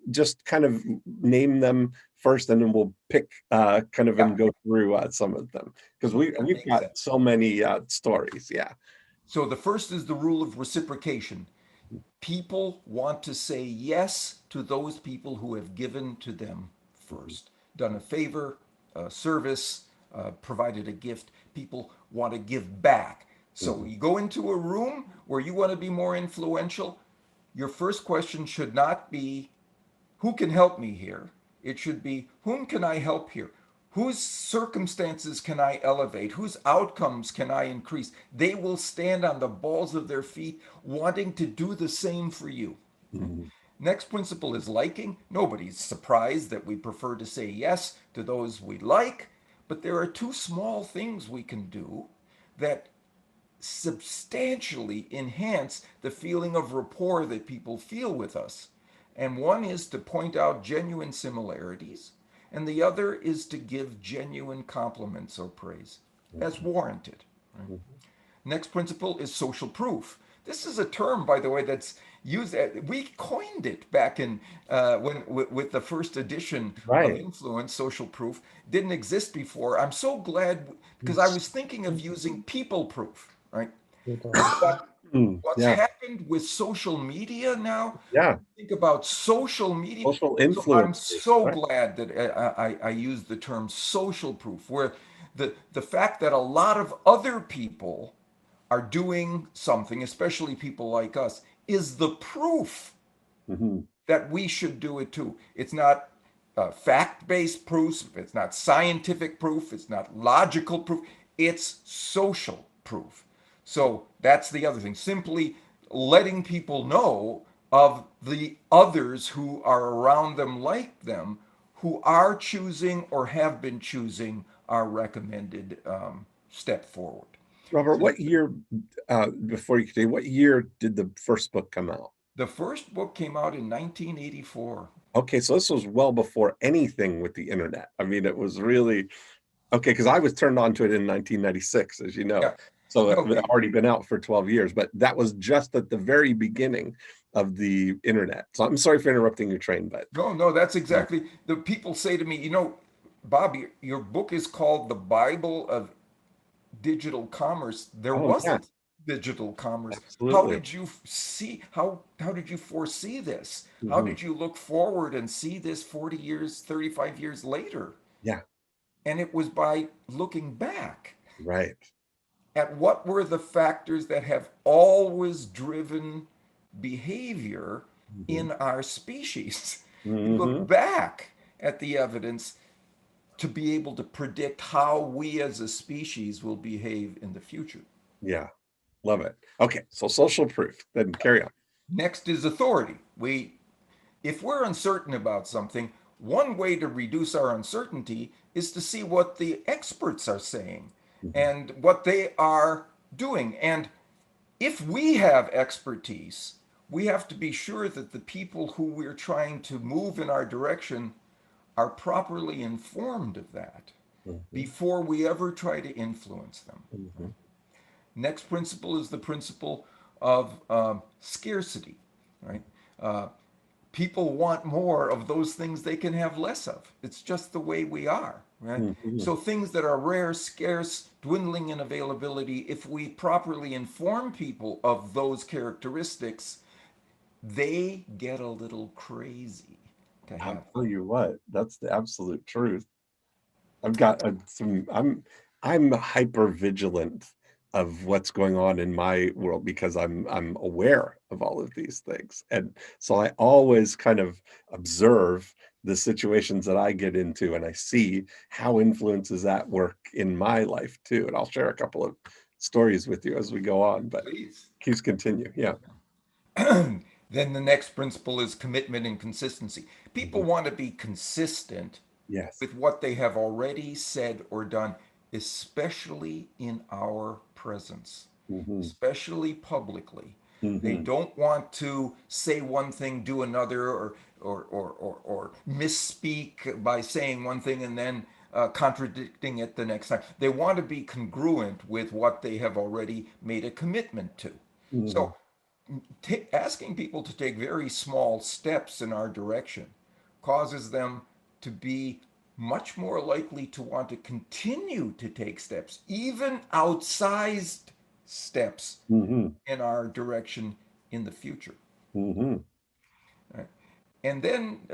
just kind of name them first, and then we'll pick kind of Yeah, and go through some of them because that we've makes got sense. so many stories. Yeah. So the first is the rule of reciprocation. People want to say yes to those people who have given to them first, done a favor, a service, provided a gift, people want to give back. So you go into a room where you want to be more influential, your first question should not be, who can help me here? It should be, whom can I help here? Whose circumstances can I elevate? Whose outcomes can I increase? They will stand on the balls of their feet wanting to do the same for you. Mhm. Next principle is liking. Nobody's surprised that we prefer to say yes to those we like, but there are two small things we can do that substantially enhance the feeling of rapport that people feel with us. And one is to point out genuine similarities, and the other is to give genuine compliments or praise as warranted. Right? Next principle is social proof. This is a term, by the way, that's used. We coined it back in when with the first edition of Right. Influence. Social proof didn't exist before. I'm so glad because I was thinking of using people proof, right? But what's Yeah. happened with social media now? Yeah. Think about social media. Social So I'm influencers. so Right. glad that I used the term social proof, where the fact that a lot of other people are doing something, especially people like us, is the proof Mhm. that we should do it too. It's not fact-based proof, it's not scientific proof, it's not logical proof, it's social proof. So that's the other thing. Simply letting people know of the others who are around them like them, who are choosing or have been choosing our recommended step forward. Robert, what year, before you continue, what year did the first book come out? The first book came out in 1984. Okay, so this was well before anything with the internet. I mean, it was really okay because I was turned on to it in 1996, as you know. Yeah. So it No, had already been out for 12 years, but that was just at the very beginning of the internet. So I'm sorry for interrupting your train, but no, that's exactly. The people say to me, Bob, your book is called The Bible of Digital Commerce. There oh yeah, wasn't digital commerce. How absolutely. did you see how did you foresee this? How Mhm. did you look forward and see this 40 years, 35 years later? Yeah, And it was by looking back right. at what were the factors that have always driven behavior Mhm. in our species. You look Mhm. back at the evidence to be able to predict how we as a species will behave in the future. Yeah, love it. Okay, so social proof. Then carry on. Next is authority. If we're uncertain about something, one way to reduce our uncertainty is to see what the experts are saying Mhm. and what they are doing. And if we have expertise, we have to be sure that the people who we're trying to move in our direction are properly informed of that Mhm. before we ever try to influence them. Mhm. Next principle is the principle of scarcity, right? Uh, People want more of those things they can have less of. It's just the way we are, right? Mhm. So things that are rare, scarce, dwindling in availability, if we properly inform people of those characteristics, they get a little crazy to I'll have tell them. you what, that's the absolute truth. I've got some. I'm hyper vigilant of what's going on in my world because I'm aware of all of these things, and so I always kind of observe the situations that I get into, and I see how influences at work in my life too. And I'll share a couple of stories with you as we go on, but Please. please continue. Yeah. Then the next principle is commitment and consistency. People Mhm. want to be consistent Yes. with what they have already said or done, especially in our presence, Hmm. especially publicly. They Hmm. don't want to say one thing, do another, or misspeak by saying one thing and then contradicting it the next time. They want to be congruent with what they have already made a commitment to. Hmm. So asking people to take very small steps in our direction causes them to be much more likely to want to continue to take steps, even outsized steps Hmm. in our direction in the future. Hmm. Right? And then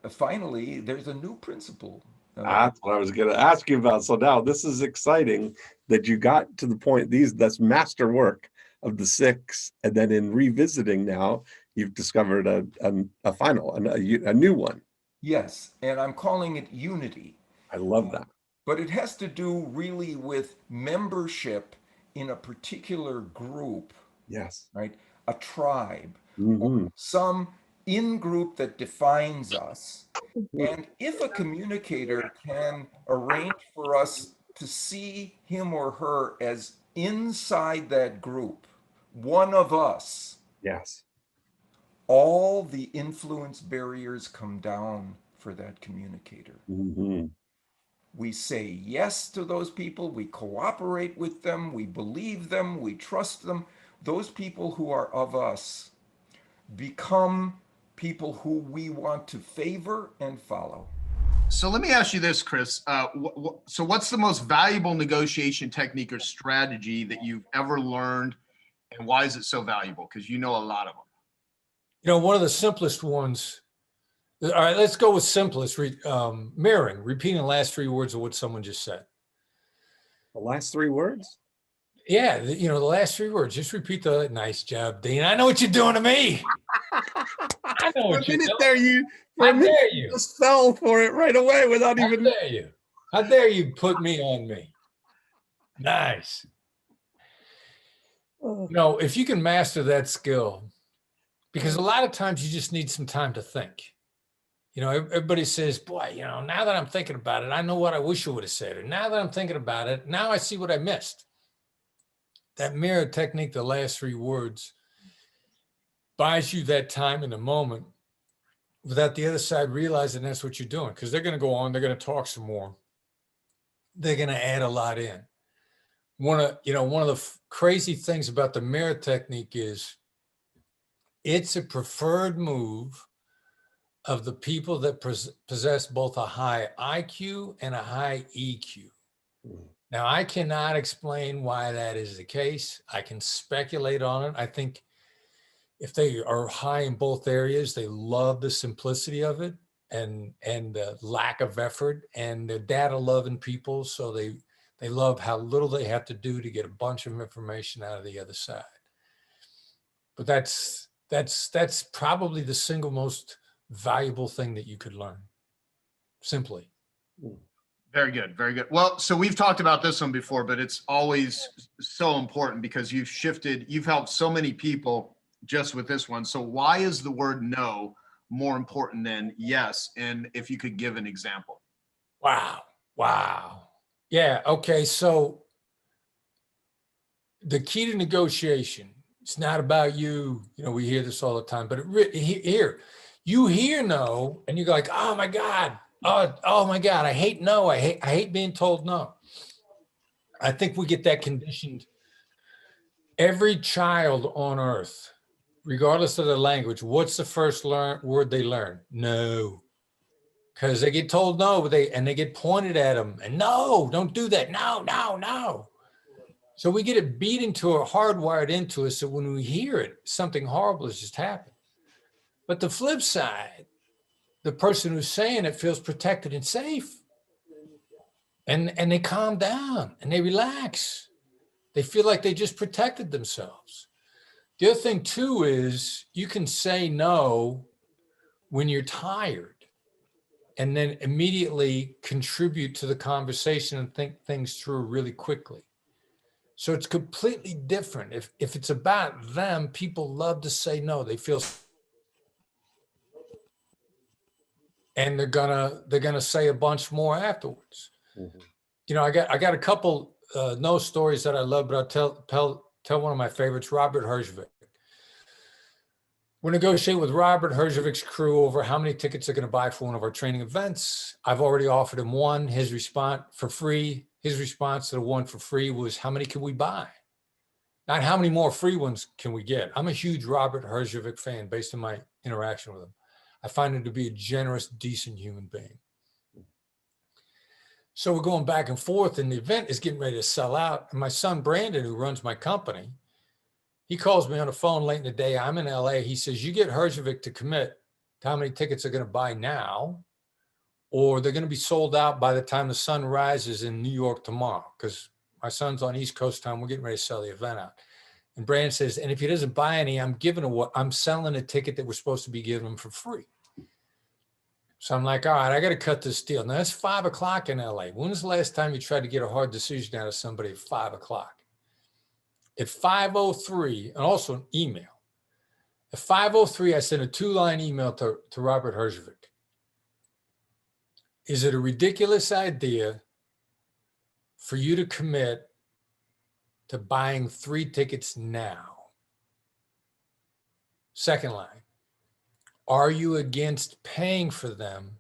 finally, there's a new principle That's what I was going to ask you about. So now this is exciting that you got to the point, that's master work of the 6. And then in revisiting now, you've discovered a final, a new one. Yes, and I'm calling it unity. I love that. But it has to do really with membership in a particular group, Yes. right? A tribe, Mm-hmm. some in-group that defines us. And if a communicator can arrange for us to see him or her as inside that group, one of us, Yes. all the influence barriers come down for that communicator. Mm-hmm. We say yes to those people, we cooperate with them, we believe them, we trust them. Those people who are of us become people who we want to favor and follow. So let me ask you this, Chris. So what's the most valuable negotiation technique or strategy that you've ever learned, and why is it so valuable? Because you know a lot of them. You know, one of the simplest ones. All right, let's go with simplest. Mirroring, repeating the last 3 words of what someone just said. The last 3 words? Yeah, you know, the last 3 words. Just repeat the nice job, Dean. I know what you're doing to me. I know what you're doing. How dare you? Just fell for it right away without How even. dare you? How dare you put me on me? Nice. You know, if you can master that skill, because a lot of times you just need some time to think. You know, everybody says, boy, you know, now that I'm thinking about it, I know what I wish I would have said. And now that I'm thinking about it, now I see what I missed. That mirror technique, the last 3 words, buys you that time in the moment without the other side realizing that's what you're doing. Because they're going to go on, they're going to talk some more. They're going to add a lot in. One of the crazy things about the mirror technique is it's a preferred move of the people that possess both a high IQ and a high EQ. Now, I cannot explain why that is the case. I can speculate on it. I think if they are high in both areas, they love the simplicity of it and the lack of effort, and they're data-loving people, so they love how little they have to do to get a bunch of information out of the other side. But that's probably the single most valuable thing that you could learn, simply. Very good. Very good. Well, so we've talked about this one before, but it's always so important because you've helped so many people just with this one. So why is the word no more important than yes? And if you could give an example. Wow. Yeah. Okay. So the key to negotiation, it's not about you. You know, we hear this all the time, but here, you hear no, and you go like, oh my God. Oh my God. I hate no. I hate being told no. I think we get that conditioned. Every child on earth, regardless of their language, what's the first word they learn? No. Because they get told no, and they get pointed at them, and no, don't do that. No. So we get it beat into or hardwired into us. So when we hear it, something horrible has just happened. But the flip side, the person who's saying it feels protected and safe. And they calm down and they relax. They feel like they just protected themselves. The other thing too is you can say no when you're tired and then immediately contribute to the conversation and think things through really quickly. So it's completely different. If it's about them, people love to say no. They feel, and they're gonna say a bunch more afterwards. Mm-hmm. You know, I got a couple no stories that I love, but I'll tell one of my favorites, Robert Herjavec. We're negotiating with Robert Herjavec's crew over how many tickets they're going to buy for one of our training events. I've already offered him one. His response for free. His response to the one for free was, how many can we buy? Not how many more free ones can we get? I'm a huge Robert Herjavec fan based on my interaction with him. I find him to be a generous, decent human being. So we're going back and forth, and the event is getting ready to sell out. And my son, Brandon, who runs my company, he calls me on the phone late in the day. I'm in LA. He says, you get Herjavec to commit to how many tickets they're going to buy now, or they're going to be sold out by the time the sun rises in New York tomorrow, because my son's on East Coast time. We're getting ready to sell the event out. And Brandon says, and if he doesn't buy any, I'm selling a ticket that we're supposed to be giving him for free. So I'm like, all right, I got to cut this deal. Now it's 5 o'clock in LA. When was the last time you tried to get a hard decision out of somebody at 5 o'clock? At 5:03, and also an email. At 5:03, I sent a 2-line email to Robert Herjavec. Is it a ridiculous idea for you to commit to buying 3 tickets now? Second line, are you against paying for them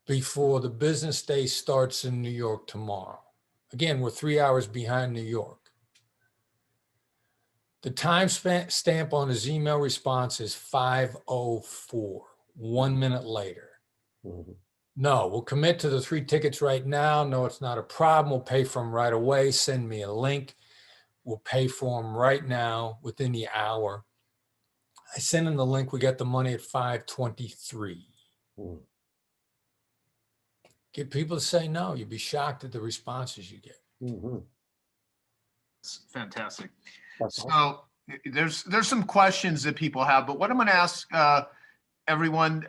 before the business day starts in New York tomorrow? Again, we're 3 hours behind New York. The time stamp on his email response is 5:04, 1 minute later. Mhm. No, we'll commit to the 3 tickets right now. No, it's not a problem. We'll pay for them right away. Send me a link. We'll pay for them right now within the hour. I sent him the link. We got the money at 5:23. Mhm. Get people to say no. You'd be shocked at the responses you get. Mhm. It's fantastic. That's awesome. So there's some questions that people have, but what I'm going to ask everyone,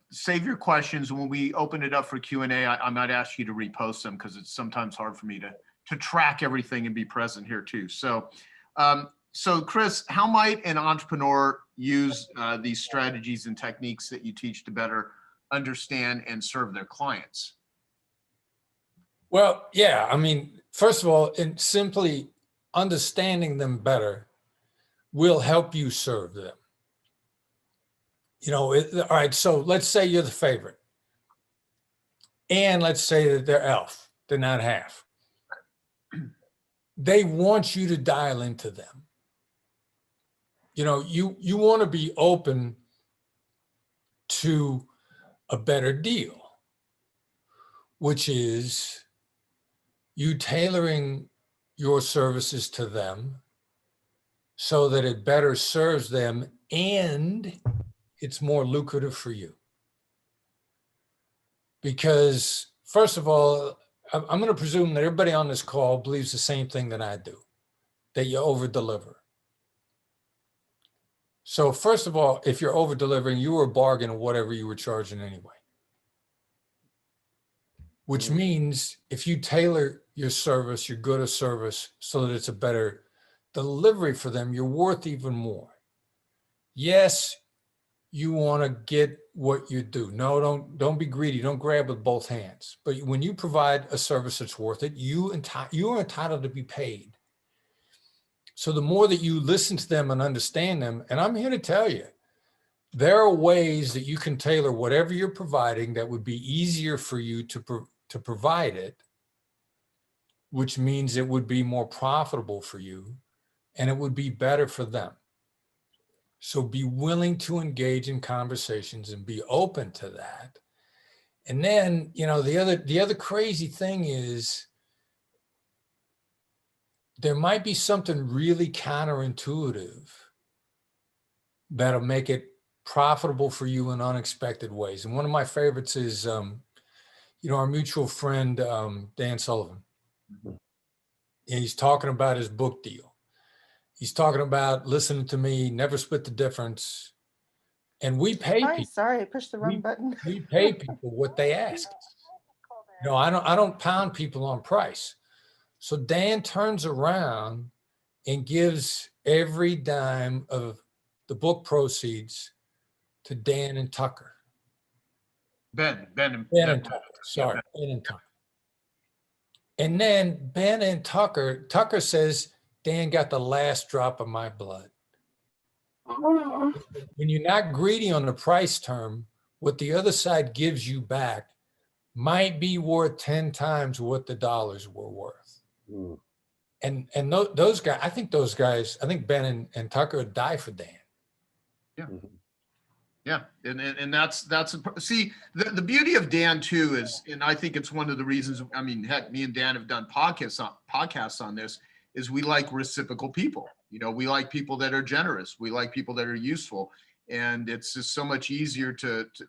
save your questions. When we open it up for Q&A, I might ask you to repost them because it's sometimes hard for me to track everything and be present here too. So, so Chris, how might an entrepreneur use these strategies and techniques that you teach to better understand and serve their clients? Well, yeah. I mean, first of all, in simply understanding them better will help you serve them. You know, all right, so let's say you're the favorite. And let's say that they're elf, they're not half. They want you to dial into them. You know, you want to be open to a better deal, which is you tailoring your services to them so that it better serves them and it's more lucrative for you. Because first of all, I'm going to presume that everybody on this call believes the same thing that I do, that you over deliver. So first of all, if you're over delivering, you were a bargain of whatever you were charging anyway. Which means if you tailor your service, your good of service, so that it's a better delivery for them, you're worth even more. Yes, you want to get what you do. No, don't be greedy. Don't grab with both hands. But when you provide a service that's worth it, you are entitled to be paid. So the more that you listen to them and understand them, and I'm here to tell you, there are ways that you can tailor whatever you're providing that would be easier for you to provide it, which means it would be more profitable for you and it would be better for them. So be willing to engage in conversations and be open to that. And then, you know, the other crazy thing is there might be something really counterintuitive that'll make it profitable for you in unexpected ways. And one of my favorites is, you know, our mutual friend, Dan Sullivan. And he's talking about his book deal. He's talking about listening to me, never split the difference. And we pay Hi, people. sorry, I pushed the wrong button. We pay people what they ask us. You know, I don't pound people on price. So Dan turns around and gives every dime of the book proceeds to Dan and Tucker. Ben and Tucker. Sorry, Ben and Tucker. And then Ben and Tucker says, Dan got the last drop of my blood. When you're not greedy on the price term, what the other side gives you back might be worth 10 times what the dollars were worth. Mm. And those guys, I think Ben and Tucker would die for Dan. Yeah. Mhm. Yeah, and that's see the beauty of Dan too is, and I think it's one of the reasons. I mean, heck, me and Dan have done podcasts on this. Is we like reciprocal people. You know, we like people that are generous. We like people that are useful. And it's just so much easier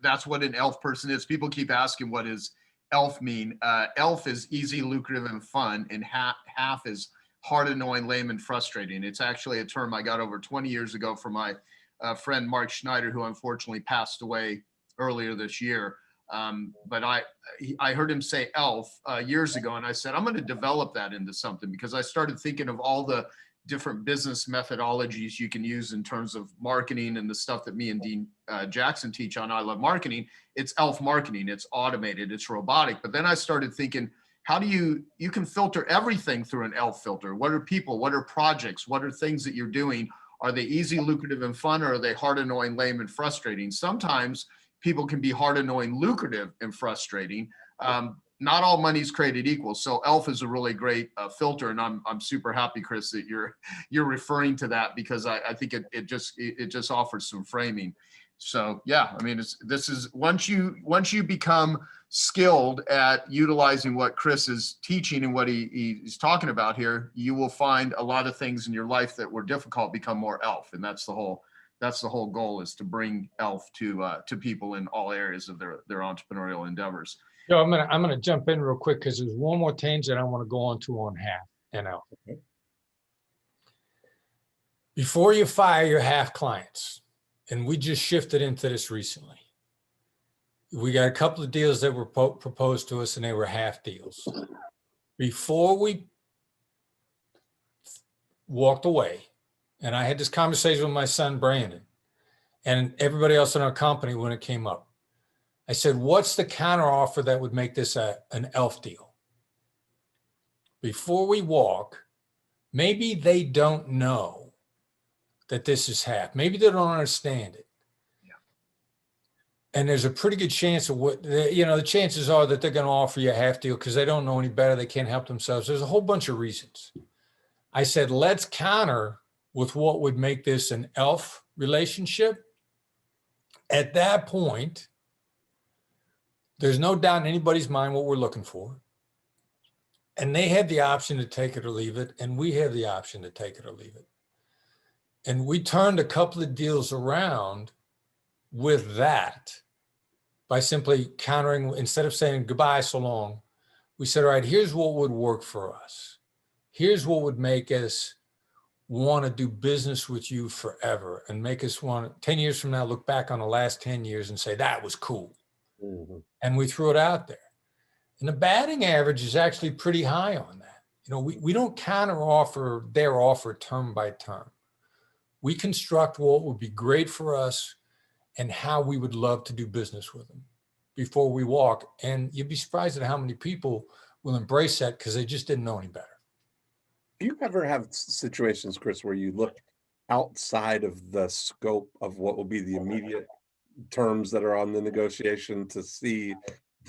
that's what an ELF person is. People keep asking, what does ELF mean? ELF is easy, lucrative, and fun, and half is hard, annoying, lame, and frustrating. It's actually a term I got over 20 years ago from my friend Mark Schneider, who unfortunately passed away earlier this year. But I heard him say ELF years ago, and I said, I'm going to develop that into something, because I started thinking of all the different business methodologies you can use in terms of marketing and the stuff that me and Dean Jackson teach on I Love Marketing. It's ELF marketing. It's automated. It's robotic. But then I started thinking, how do you can filter everything through an ELF filter? What are people? What are projects? What are things that you're doing? Are they easy, lucrative, and fun, or are they hard, annoying, lame, and frustrating? Sometimes people can be hard, annoying, lucrative, and frustrating. Not all money's created equal. So ELF is a really great filter, and I'm super happy, Chris, that you're referring to that, because I think it just offers some framing. So yeah, I mean, this is once you become skilled at utilizing what Chris is teaching and what he's talking about here, you will find a lot of things in your life that were difficult become more ELF, and that's the whole goal, is to bring ELF to people in all areas of their entrepreneurial endeavors. So I'm gonna jump in real quick, because there's one more tangent I want to go on to on half and ELF. Okay. Before you fire your half clients, and we just shifted into this recently, we got a couple of deals that were proposed to us, and they were half deals. Before we walked away, and I had this conversation with my son, Brandon, and everybody else in our company when it came up. I said, what's the counter offer that would make this an ELF deal? Before we walk, maybe they don't know that this is half. Maybe they don't understand it. Yeah. And there's a pretty good chance of the chances are that they're going to offer you a half deal because they don't know any better. They can't help themselves. There's a whole bunch of reasons. I said, let's counter with what would make this an ELF relationship. At that point, there's no doubt in anybody's mind what we're looking for. And they have the option to take it or leave it. And we have the option to take it or leave it. And we turned a couple of deals around with that by simply countering. Instead of saying goodbye, so long, we said, all right, here's what would work for us. Here's what would make us want to do business with you forever and make us want 10 years from now, look back on the last 10 years and say, that was cool. Mm-hmm. And we threw it out there. And the batting average is actually pretty high on that. We don't counter offer their offer term by term. We construct what would be great for us and how we would love to do business with them before we walk. And you'd be surprised at how many people will embrace that because they just didn't know any better. Do you ever have situations, Chris, where you look outside of the scope of what will be the immediate terms that are on the negotiation to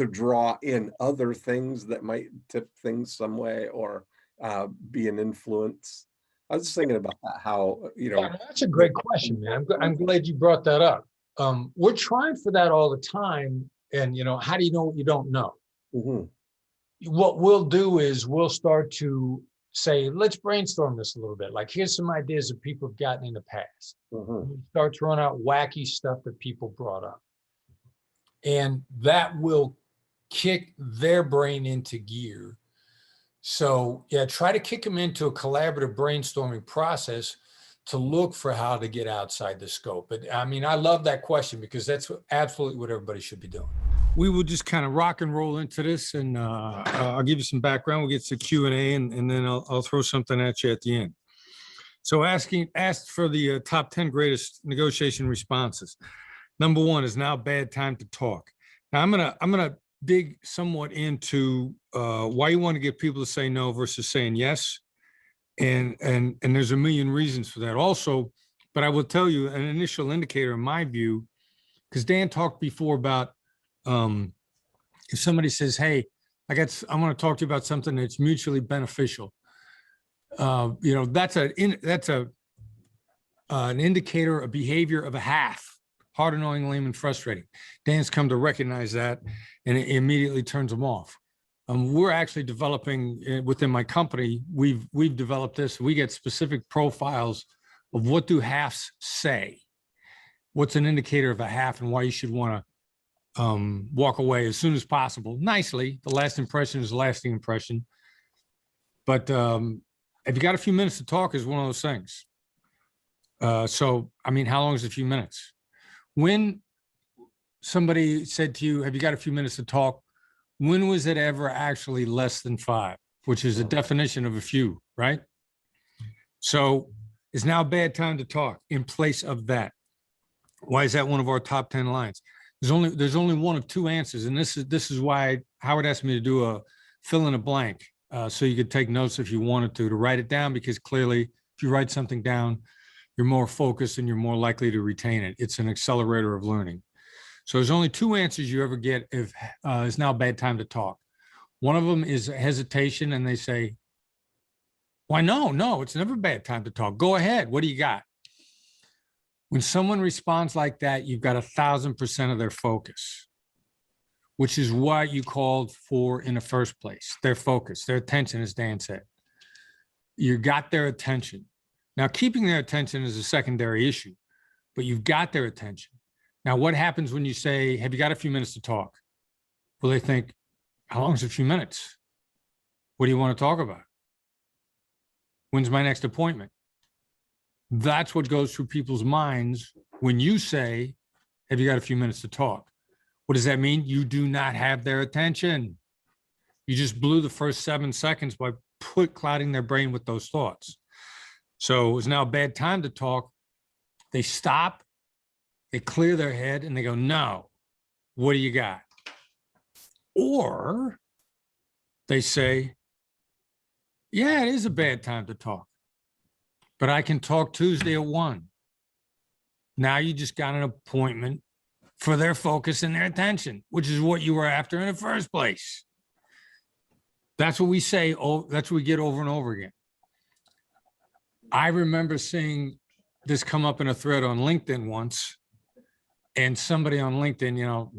draw in other things that might tip things some way or be an influence? I was just thinking about that, how, Yeah, that's a great question, man. I'm glad you brought that up. We're trying for that all the time. And, how do you know what you don't know? Mm-hmm. What we'll do is we'll start to say, let's brainstorm this a little bit. Like, here's some ideas that people have gotten in the past. Mm-hmm. We start throwing out wacky stuff that people brought up. And that will kick their brain into gear. So yeah, try to kick them into a collaborative brainstorming process to look for how to get outside the scope. But I mean, I love that question because that's absolutely what everybody should be doing. We will just kind of rock and roll into this, and I'll give you some background. We'll get to Q&A, and then I'll throw something at you at the end. So asked for the top 10 greatest negotiation responses. Number 1 is now bad time to talk. Now I'm gonna dig somewhat into why you want to get people to say no versus saying yes, and there's a million reasons for that also. But I will tell you an initial indicator in my view, because Dan talked before about if somebody says, hey, I want to talk to you about something that's mutually beneficial. That's an indicator, a behavior of a half, hard, annoying, lame, and frustrating. Dan's come to recognize that, and it immediately turns them off. We're actually developing within my company. We've developed this. We get specific profiles of what do halves say. what's an indicator of a half and why you should want to walk away as soon as possible. Nicely, the last impression is the lasting impression. But if you got a few minutes to talk is one of those things. So, I mean, how long is a few minutes? When somebody said to you, have you got a few minutes to talk? When was it ever actually less than 5, which is a definition of a few, right? So it's now a bad time to talk in place of that. Why is that one of our top 10 lines? There's only one of 2 answers. And this is why Howard asked me to do a fill in a blank. So you could take notes if you wanted to write it down, because clearly if you write something down, you're more focused and you're more likely to retain it. It's an accelerator of learning. So there's only 2 answers you ever get if it's now a bad time to talk. One of them is hesitation, and they say, why no, it's never a bad time to talk. Go ahead, what do you got? When someone responds like that, you've got 1,000% of their focus, which is what you called for in the first place. Their focus, their attention, as Dan said. You got their attention. Now, keeping their attention is a secondary issue, but you've got their attention. Now, what happens when you say, have you got a few minutes to talk? Well, they think, how long is a few minutes? What do you want to talk about? When's my next appointment? That's what goes through people's minds when you say, have you got a few minutes to talk? What does that mean? You do not have their attention. You just blew the first 7 seconds by clouding their brain with those thoughts. So it's now a bad time to talk. They stop, they clear their head, and they go, no, what do you got? Or they say, yeah, it is a bad time to talk, but I can talk Tuesday at 1. Now you just got an appointment for their focus and their attention, which is what you were after in the first place. That's what we say. Oh, that's what we get over and over again. I remember seeing this come up in a thread on LinkedIn once, and somebody on LinkedIn, you know,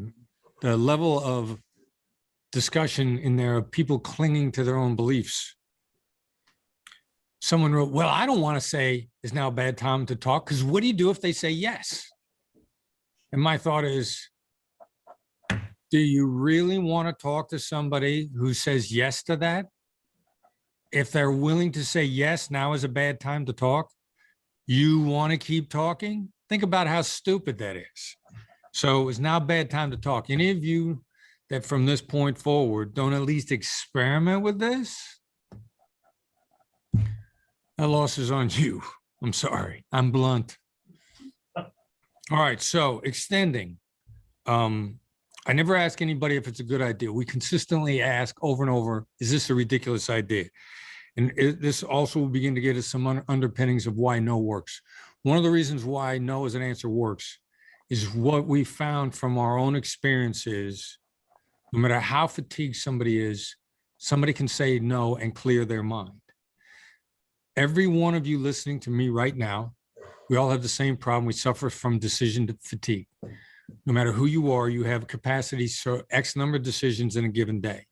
the level of discussion in there of people clinging to their own beliefs. Someone wrote, well, I don't want to say it's now a bad time to talk, because what do you do if they say yes? And my thought is, do you really want to talk to somebody who says yes to that? If they're willing to say yes, now is a bad time to talk, you want to keep talking? Think about how stupid that is. So it's now a bad time to talk. Any of you that from this point forward don't at least experiment with this, that loss is on you. I'm sorry. I'm blunt. All right. So extending. I never ask anybody if it's a good idea. We consistently ask over and over, is this a ridiculous idea? And this also will begin to get us some underpinnings of why no works. One of the reasons why no as an answer works is what we found from our own experiences. No matter how fatigued somebody is, somebody can say no and clear their mind. Every one of you listening to me right now, we all have the same problem. We suffer from decision fatigue. No matter who you are, you have capacity for X number of decisions in a given day.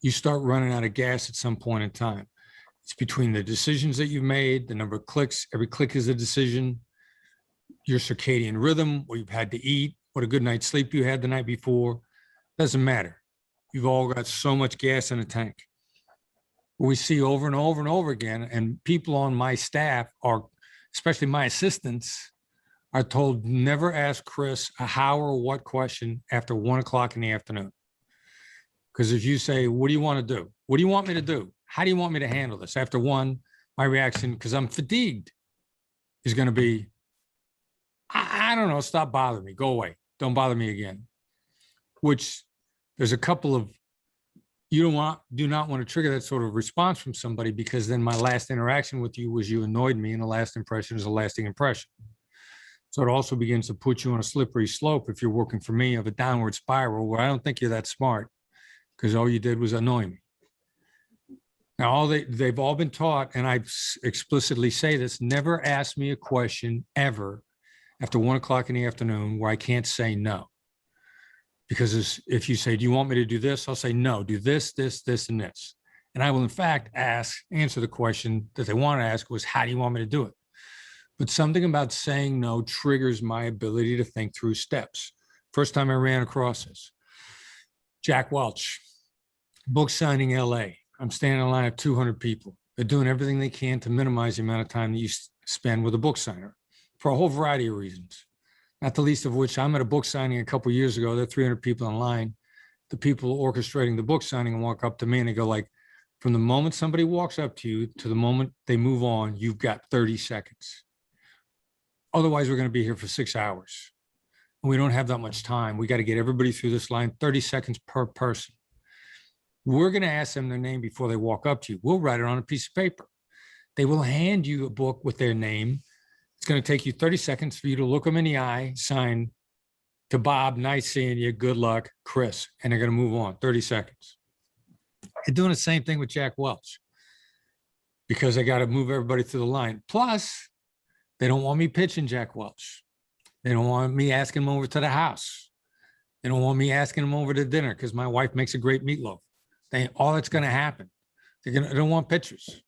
You start running out of gas at some point in time. It's between the decisions that you've made, the number of clicks, every click is a decision, your circadian rhythm, what you've had to eat, what a good night's sleep you had the night before. Doesn't matter. You've all got so much gas in the tank. What we see over and over and over again, and people on my staff are, especially my assistants, are told never ask Chris a how or what question after 1 o'clock in the afternoon. Because if you say, what do you want to do? What do you want me to do? How do you want me to handle this? After 1, my reaction, because I'm fatigued, is going to be, I don't know, stop bothering me. Go away. Don't bother me again. Which there's a couple of, do not want to trigger that sort of response from somebody, because then my last interaction with you was you annoyed me, and the last impression is a lasting impression. So it also begins to put you on a slippery slope, if you're working for me, of a downward spiral where I don't think you're that smart, because all you did was annoy me. Now, they've all been taught, and I explicitly say this, never ask me a question ever after 1 o'clock in the afternoon where I can't say no. Because if you say, do you want me to do this? I'll say, no, do this, this, this, and this. And I will, in fact, answer the question that they want to ask was, how do you want me to do it? but something about saying no triggers my ability to think through steps. First time I ran across this, Jack Welch, book signing LA. I'm standing in line of 200 people. They're doing everything they can to minimize the amount of time that you spend with a book signer for a whole variety of reasons. Not the least of which, I'm at a book signing a couple of years ago. There are 300 people in line. The people orchestrating the book signing walk up to me and they go like, from the moment somebody walks up to you to the moment they move on, you've got 30 seconds. Otherwise, we're going to be here for 6 hours. And we don't have that much time. We got to get everybody through this line, 30 seconds per person. We're going to ask them their name before they walk up to you. We'll write it on a piece of paper. They will hand you a book with their name. It's going to take you 30 seconds for you to look them in the eye, sign to Bob, nice seeing you, good luck, Chris, and they're going to move on, 30 seconds. They're doing the same thing with Jack Welch because they got to move everybody through the line. Plus, they don't want me pitching Jack Welch. They don't want me asking him over to the house. They don't want me asking him over to dinner because my wife makes a great meatloaf. All that's going to happen. They don't want pictures.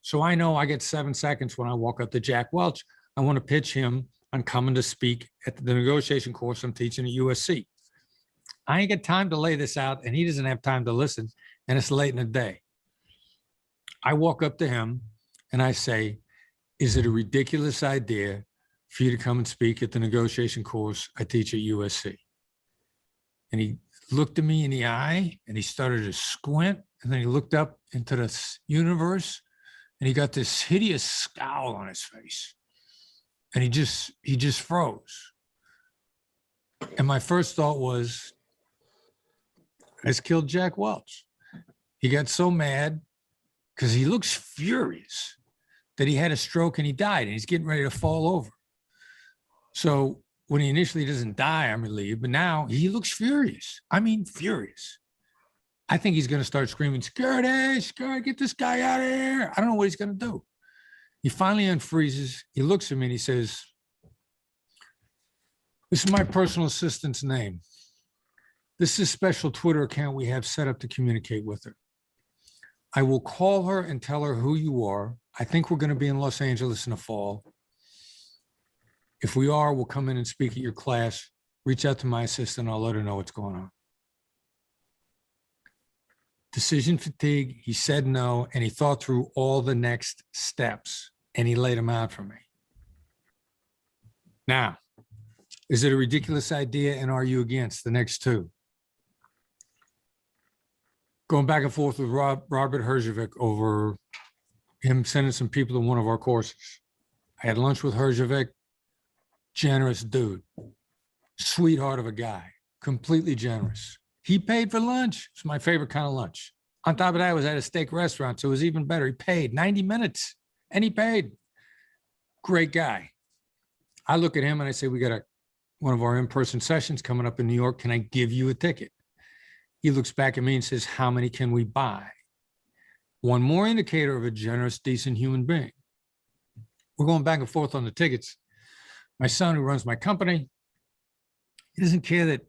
So I know I get 7 seconds when I walk up to Jack Welch. I want to pitch him on coming to speak at the negotiation course I'm teaching at USC. I ain't got time to lay this out, and he doesn't have time to listen, and it's late in the day. I walk up to him and I say, is it a ridiculous idea for you to come and speak at the negotiation course I teach at USC? And he looked at me in the eye and he started to squint, and then he looked up into the universe and he got this hideous scowl on his face. And he just froze. And my first thought was, I just killed Jack Welch. He got so mad because he looks furious that he had a stroke and he died and he's getting ready to fall over. So when he initially doesn't die, I'm relieved, but now he looks furious. I mean, furious. I think he's going to start screaming, security, security, get this guy out of here. I don't know what he's going to do. He finally unfreezes. He looks at me and he says, this is my personal assistant's name. This is a special Twitter account we have set up to communicate with her. I will call her and tell her who you are. I think we're going to be in Los Angeles in the fall. If we are, we'll come in and speak at your class. Reach out to my assistant. I'll let her know what's going on. Decision fatigue. He said no, and he thought through all the next steps, and he laid them out for me. Now, is it a ridiculous idea, and are you against the next two? Going back and forth with Robert Herjavec over him sending some people to one of our courses. I had lunch with Herjavec. Generous dude, sweetheart of a guy, completely generous. He paid for lunch. It's my favorite kind of lunch. On top of that, I was at a steak restaurant, so it was even better. He paid 90 minutes and he paid. Great guy. I look at him and I say, we got one of our in-person sessions coming up in New York. Can I give you a ticket? He looks back at me and says, how many can we buy? One more indicator of a generous, decent human being. We're going back and forth on the tickets. My son, who runs my company, he doesn't care that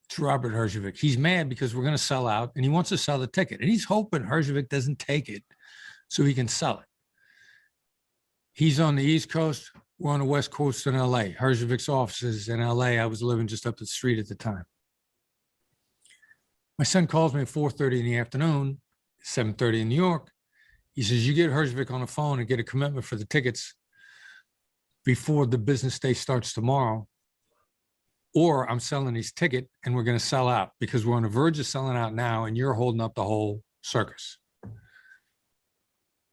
it's Robert Herjavec. He's mad because we're going to sell out and he wants to sell the ticket. And he's hoping Herjavec doesn't take it so he can sell it. He's on the East Coast. We're on the West Coast in LA. Herjavec's office is in LA. I was living just up the street at the time. My son calls me at 4:30 in the afternoon, 7:30 in New York. He says, you get Herjavec on the phone and get a commitment for the tickets before the business day starts tomorrow, or I'm selling these tickets and we're going to sell out because we're on the verge of selling out now and you're holding up the whole circus.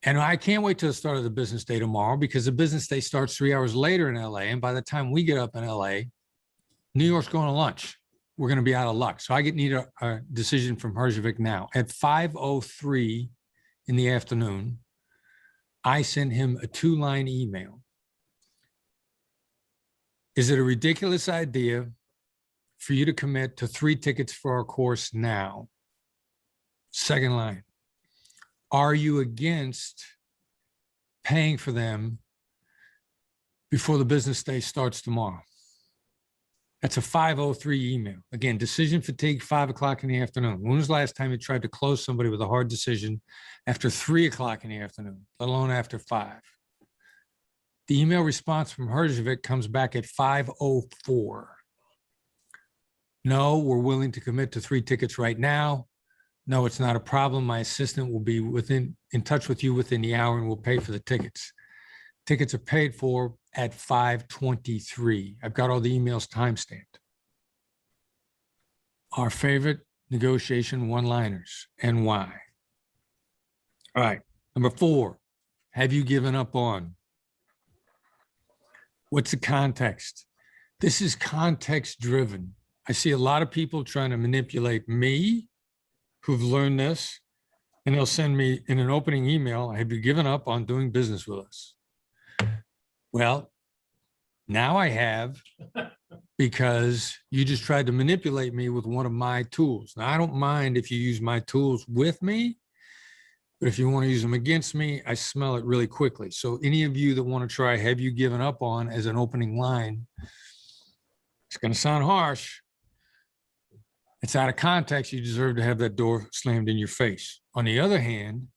And I can't wait till the start of the business day tomorrow because the business day starts 3 hours later in LA. And by the time we get up in LA, New York's going to lunch. We're going to be out of luck. So I need a decision from Herjavec now. At 5:03 in the afternoon, I send him a 2-line email. Is it a ridiculous idea for you to commit to 3 tickets for our course now? Second line, are you against paying for them before the business day starts tomorrow? That's a 5:03 email. Again, decision fatigue, 5 o'clock in the afternoon. When was the last time you tried to close somebody with a hard decision after 3 o'clock in the afternoon, let alone after 5? The email response from Herzvik comes back at 5:04. No, we're willing to commit to 3 tickets right now. No, it's not a problem. My assistant will be in touch with you within the hour and will pay for the tickets. Tickets are paid for at 5:23. I've got all the emails timestamped. Our favorite negotiation one-liners and why. All right. Number 4, have you given up on? What's the context? This is context driven. I see a lot of people trying to manipulate me who've learned this, and they'll send me in an opening email, have you given up on doing business with us? Well, now I have, because you just tried to manipulate me with one of my tools. Now, I don't mind if you use my tools with me, but if you want to use them against me, I smell it really quickly. So any of you that want to try, have you given up on as an opening line, it's going to sound harsh. It's out of context. You deserve to have that door slammed in your face. On the other hand,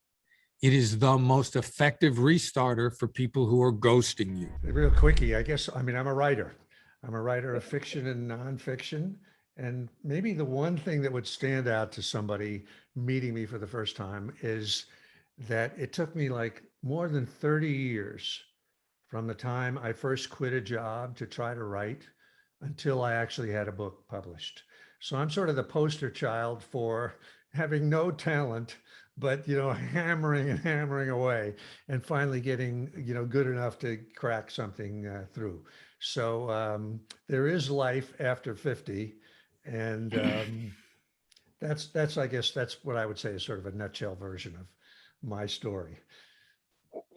it is the most effective restarter for people who are ghosting you. Real quickie, I guess, I mean, I'm a writer. I'm a writer of fiction and nonfiction. And maybe the one thing that would stand out to somebody meeting me for the first time is that it took me like more than 30 years from the time I first quit a job to try to write until I actually had a book published. So I'm sort of the poster child for having no talent, but, you know, hammering and hammering away and finally getting, you know, good enough to crack something through. So there is life after 50. And that's, I guess, that's what I would say is sort of a nutshell version of my story.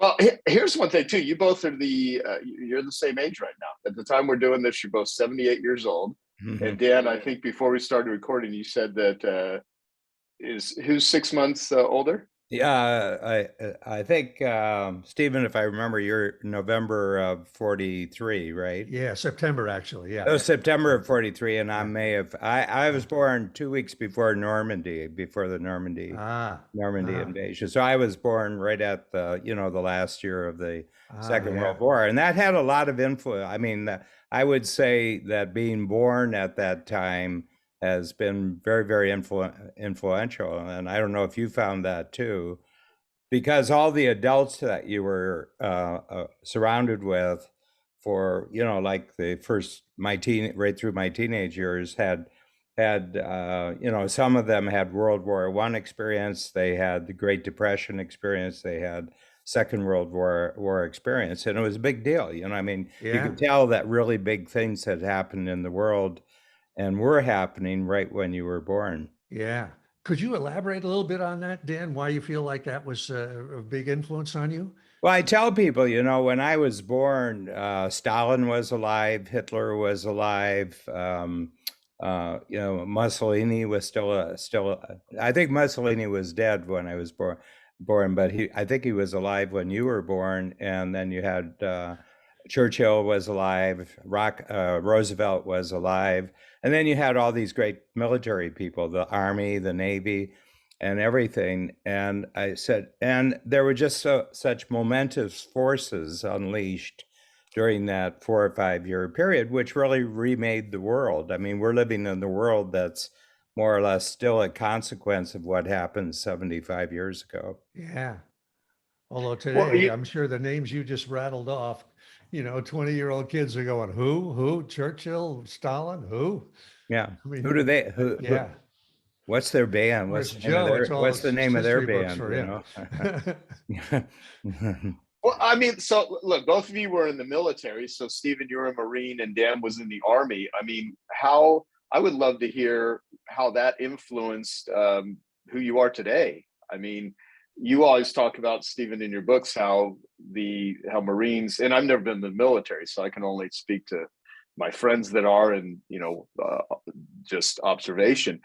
Well, here's one thing too. You both are you're the same age right now. At the time we're doing this, you're both 78 years old. Mm-hmm. And Dan, I think before we started recording, you said that who's 6 months older? Yeah, I think, Stephen, if I remember, you're November of 43, right? Yeah, September, actually, yeah. Oh, September of 43, and I'm May of, I was born 2 weeks before Normandy, before the Normandy invasion. So I was born right at the, you know, the last year of the Second World War. And that had a lot of influence. I mean, I would say that being born at that time has been very, very influential. And I don't know if you found that too, because all the adults that you were surrounded with for, you know, like the first, right through my teenage years had, you know, some of them had World War I experience, they had the Great Depression experience, they had Second World War experience. And it was a big deal, you know, I mean, you could tell that really big things had happened in the world and were happening right when you were born. Yeah. Could you elaborate a little bit on that, Dan, why you feel like that was a big influence on you? Well, I tell people, you know, when I was born, Stalin was alive, Hitler was alive, you know, Mussolini was still, I think Mussolini was dead when I was born, but I think he was alive when you were born. And then you had Churchill was alive, Roosevelt was alive. And then you had all these great military people, the Army, the Navy, and everything. And I said, and there were just such momentous forces unleashed during that 4 or 5 year period, which really remade the world. I mean, we're living in the world that's more or less still a consequence of what happened 75 years ago. Yeah. Although today, I'm sure the names you just rattled off, you know, 20-year-old kids are going, who? Churchill, Stalin, who? Yeah. I mean, who? What's their band? What's the name of their band? You know? Well, I mean, so look, both of you were in the military. So Stephen, you were a Marine and Dan was in the Army. I mean, I would love to hear how that influenced who you are today. I mean, you always talk about, Stephen, in your books, how Marines, and I've never been in the military, so I can only speak to my friends that are, and, you know, just observation,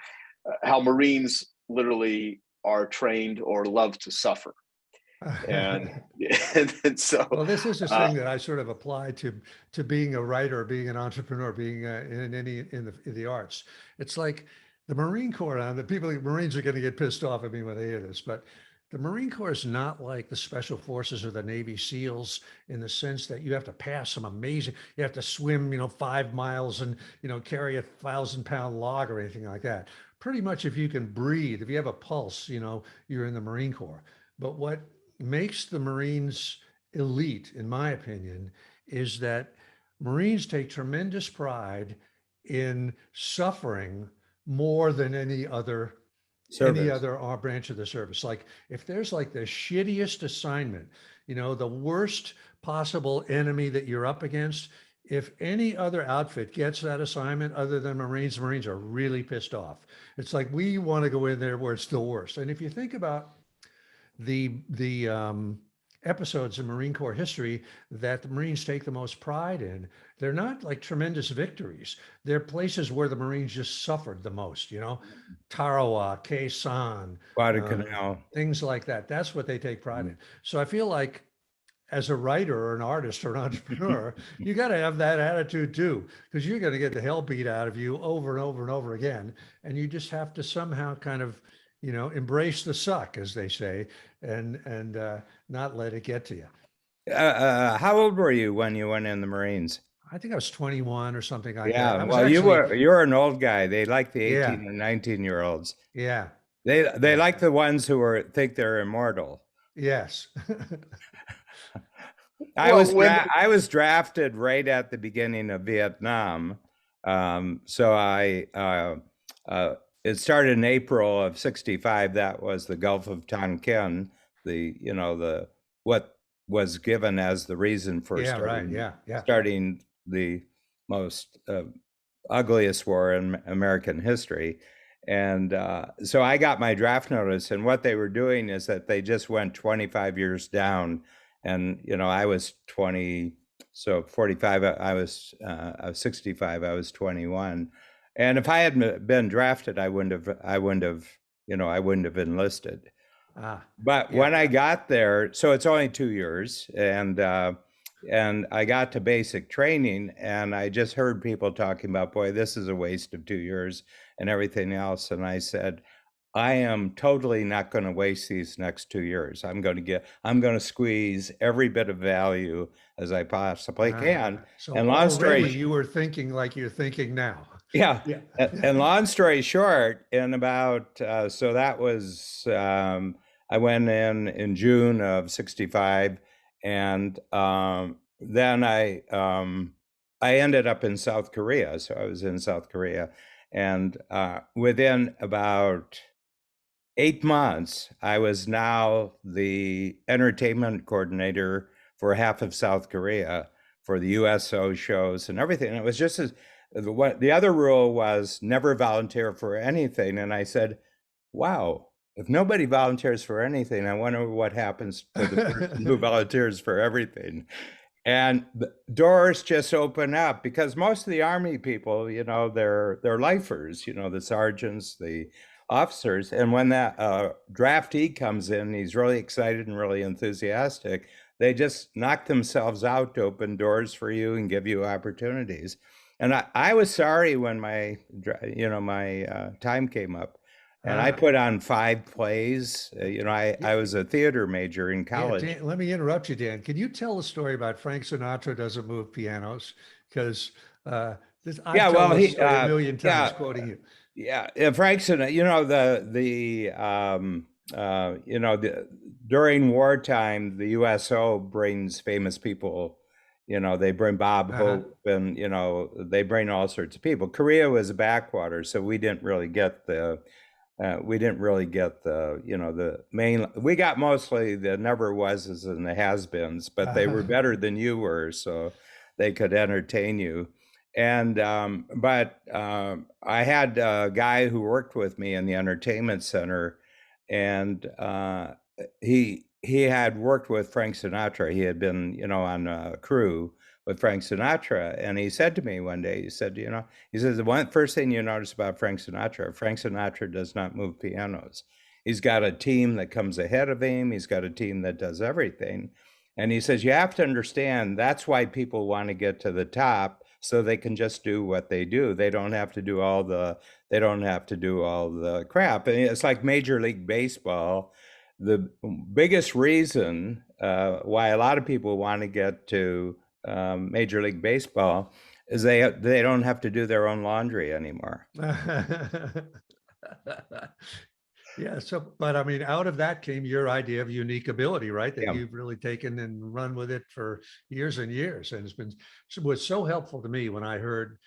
how Marines literally are trained or love to suffer. And so, well, this is a thing that I sort of apply to being a writer, being an entrepreneur, being in the arts. It's like the Marine Corps, the Marines are going to get pissed off at me when they hear this, but the Marine Corps is not like the Special Forces or the Navy SEALs in the sense that you have to pass some amazing, you have to swim, 5 miles and, carry 1,000-pound log or anything like that. Pretty much if you can breathe, if you have a pulse, you're in the Marine Corps. But what makes the Marines elite, in my opinion, is that Marines take tremendous pride in suffering more than any other branch of the service. Like if there's like the shittiest assignment, the worst possible enemy that you're up against, if any other outfit gets that assignment other than Marines are really pissed off. It's like we want to go in there where it's the worst. And if you think about the episodes in Marine Corps history that the Marines take the most pride in, they're not like tremendous victories. They're places where the Marines just suffered the most, Tarawa, Khe Sanh, Guadalcanal, things like that. That's what they take pride in. So I feel like as a writer or an artist or an entrepreneur, you got to have that attitude too, because you're going to get the hell beat out of you over and over and over again. And you just have to somehow kind of, embrace the suck, as they say, and not let it get to you. How old were you when you went in the Marines? I think I was 21 or something like that. Yeah, well, you're an old guy. They like the 18 and 19-year-olds. Yeah. They like the ones who think they're immortal. Yes. I was drafted right at the beginning of Vietnam. So it started in April of '65. That was the Gulf of Tonkin, what was given as the reason for starting the most ugliest war in American history. And so I got my draft notice, and what they were doing is that they just went 25 years down. And, I was 20, so 45, I was 65, I was 21. And if I had been drafted, I wouldn't have enlisted. But when I got there, so it's only 2 years, and I got to basic training, and I just heard people talking about, boy, this is a waste of 2 years and everything else. And I said, I am totally not going to waste these next 2 years. I'm going to squeeze every bit of value as I possibly can. So and long story, you were thinking like you're thinking now. Yeah. And long story short, in about, so that was, I went in June of '65, and then I ended up in South Korea. So I was in South Korea, and within about 8 months, I was now the entertainment coordinator for half of South Korea for the USO shows and everything. And it was just the other rule was never volunteer for anything. And I said, wow, if nobody volunteers for anything, I wonder what happens to the person who volunteers for everything. And the doors just open up, because most of the Army people, they're lifers, the sergeants, the officers. And when that draftee comes in, he's really excited and really enthusiastic. They just knock themselves out to open doors for you and give you opportunities. And I was sorry when my time came up, and I put on 5 plays. I was a theater major in college. Dan, let me interrupt you, Dan. Can you tell a story about Frank Sinatra doesn't move pianos? Because I've told this story a million times quoting you. Yeah, Frank Sinatra. During wartime, the USO brings famous people. They bring Bob Hope, and they bring all sorts of people. Korea was a backwater, so we didn't really get the the main. We got mostly the never wases and the has-beens, but they were better than you were, so they could entertain you. And but I had a guy who worked with me in the entertainment center, and he had worked with Frank Sinatra. He had been, on a crew with Frank Sinatra. And he said to me one day, he said, the first thing you notice about Frank Sinatra does not move pianos. He's got a team that comes ahead of him. He's got a team that does everything. And he says, you have to understand, that's why people want to get to the top, so they can just do what they do. They don't have to do all the crap. And it's like Major League Baseball. the biggest reason why a lot of people want to get to Major League Baseball is they don't have to do their own laundry anymore. Yeah. So, but I mean, out of that came your idea of unique ability, right? That Yeah. you've really taken and run with it for years and years. And was so helpful to me when I heard,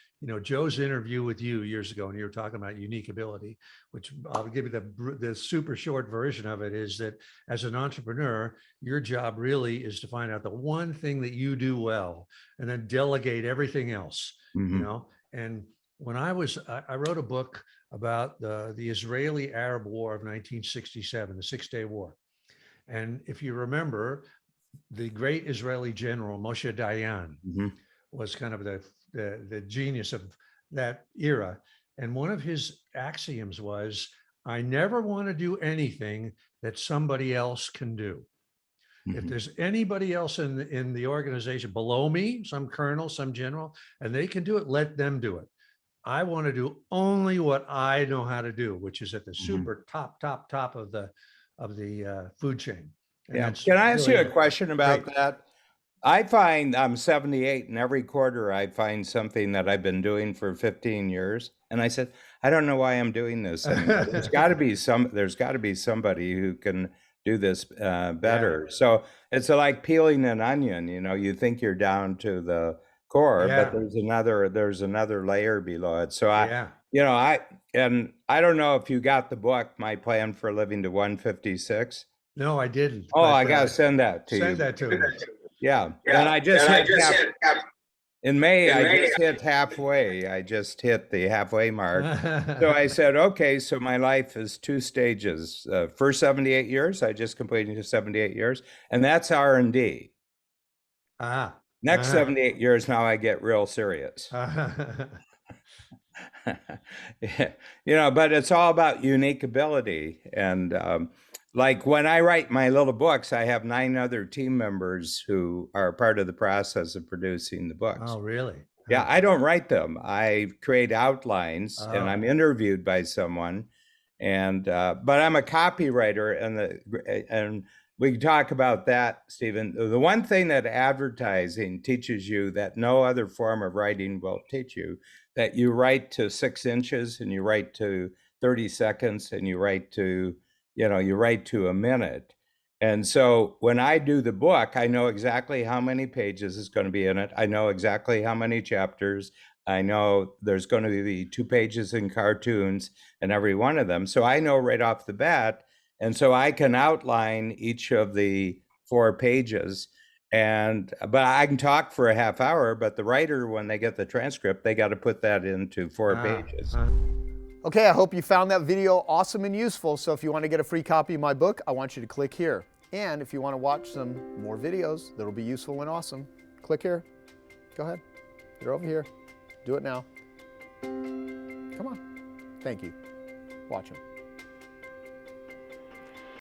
Joe's interview with you years ago, and you were talking about unique ability, which I'll give you the super short version of it, is that as an entrepreneur, your job really is to find out the one thing that you do well and then delegate everything else, and when I wrote a book about the Israeli-Arab War of 1967, the Six-Day War. And if you remember, the great Israeli general, Moshe Dayan, was kind of the genius of that era. And one of his axioms was, I never want to do anything that somebody else can do. If there's anybody else in the organization below me, some colonel, some general, and they can do it, let them do it. I want to do only what I know how to do, which is at the super top of the food chain. And yeah. Can I ask you a question about that? I find I'm 78, and every quarter I find something that I've been doing for 15 years, and I said, I don't know why I'm doing this. And there's got to be somebody who can do this better. Yeah. So it's like peeling an onion. You think you're down to the core, but there's another layer below it. So I don't know if you got the book, My Plan for Living to 156. No, I didn't. Oh, I gotta send that to you. Send that to me. Yeah. And I just in May, I just hit halfway. I just hit the halfway mark. So I said, okay, so my life is 2 stages. First 78 years, I just completed 78 years, and that's R&D. Next 78 years, now I get real serious. But it's all about unique ability. And like when I write my little books, I have 9 other team members who are part of the process of producing the books. Oh, really? Yeah, I don't write them. I create outlines, and I'm interviewed by someone. And but I'm a copywriter, and we can talk about that, Stephen. The one thing that advertising teaches you that no other form of writing will teach you, that you write to 6 inches, and you write to 30 seconds, and you write to a minute. And so when I do the book, I know exactly how many pages is going to be in it. I know exactly how many chapters. I know there's going to be 2 pages in cartoons in every one of them. So I know right off the bat. And so I can outline each of the 4 pages. But I can talk for a half hour, but the writer, when they get the transcript, they got to put that into 4 pages. Okay, I hope you found that video awesome and useful. So if you want to get a free copy of my book, I want you to click here. And if you want to watch some more videos that'll be useful and awesome, click here. Go ahead. They're over here. Do it now. Come on. Thank you. Watch them.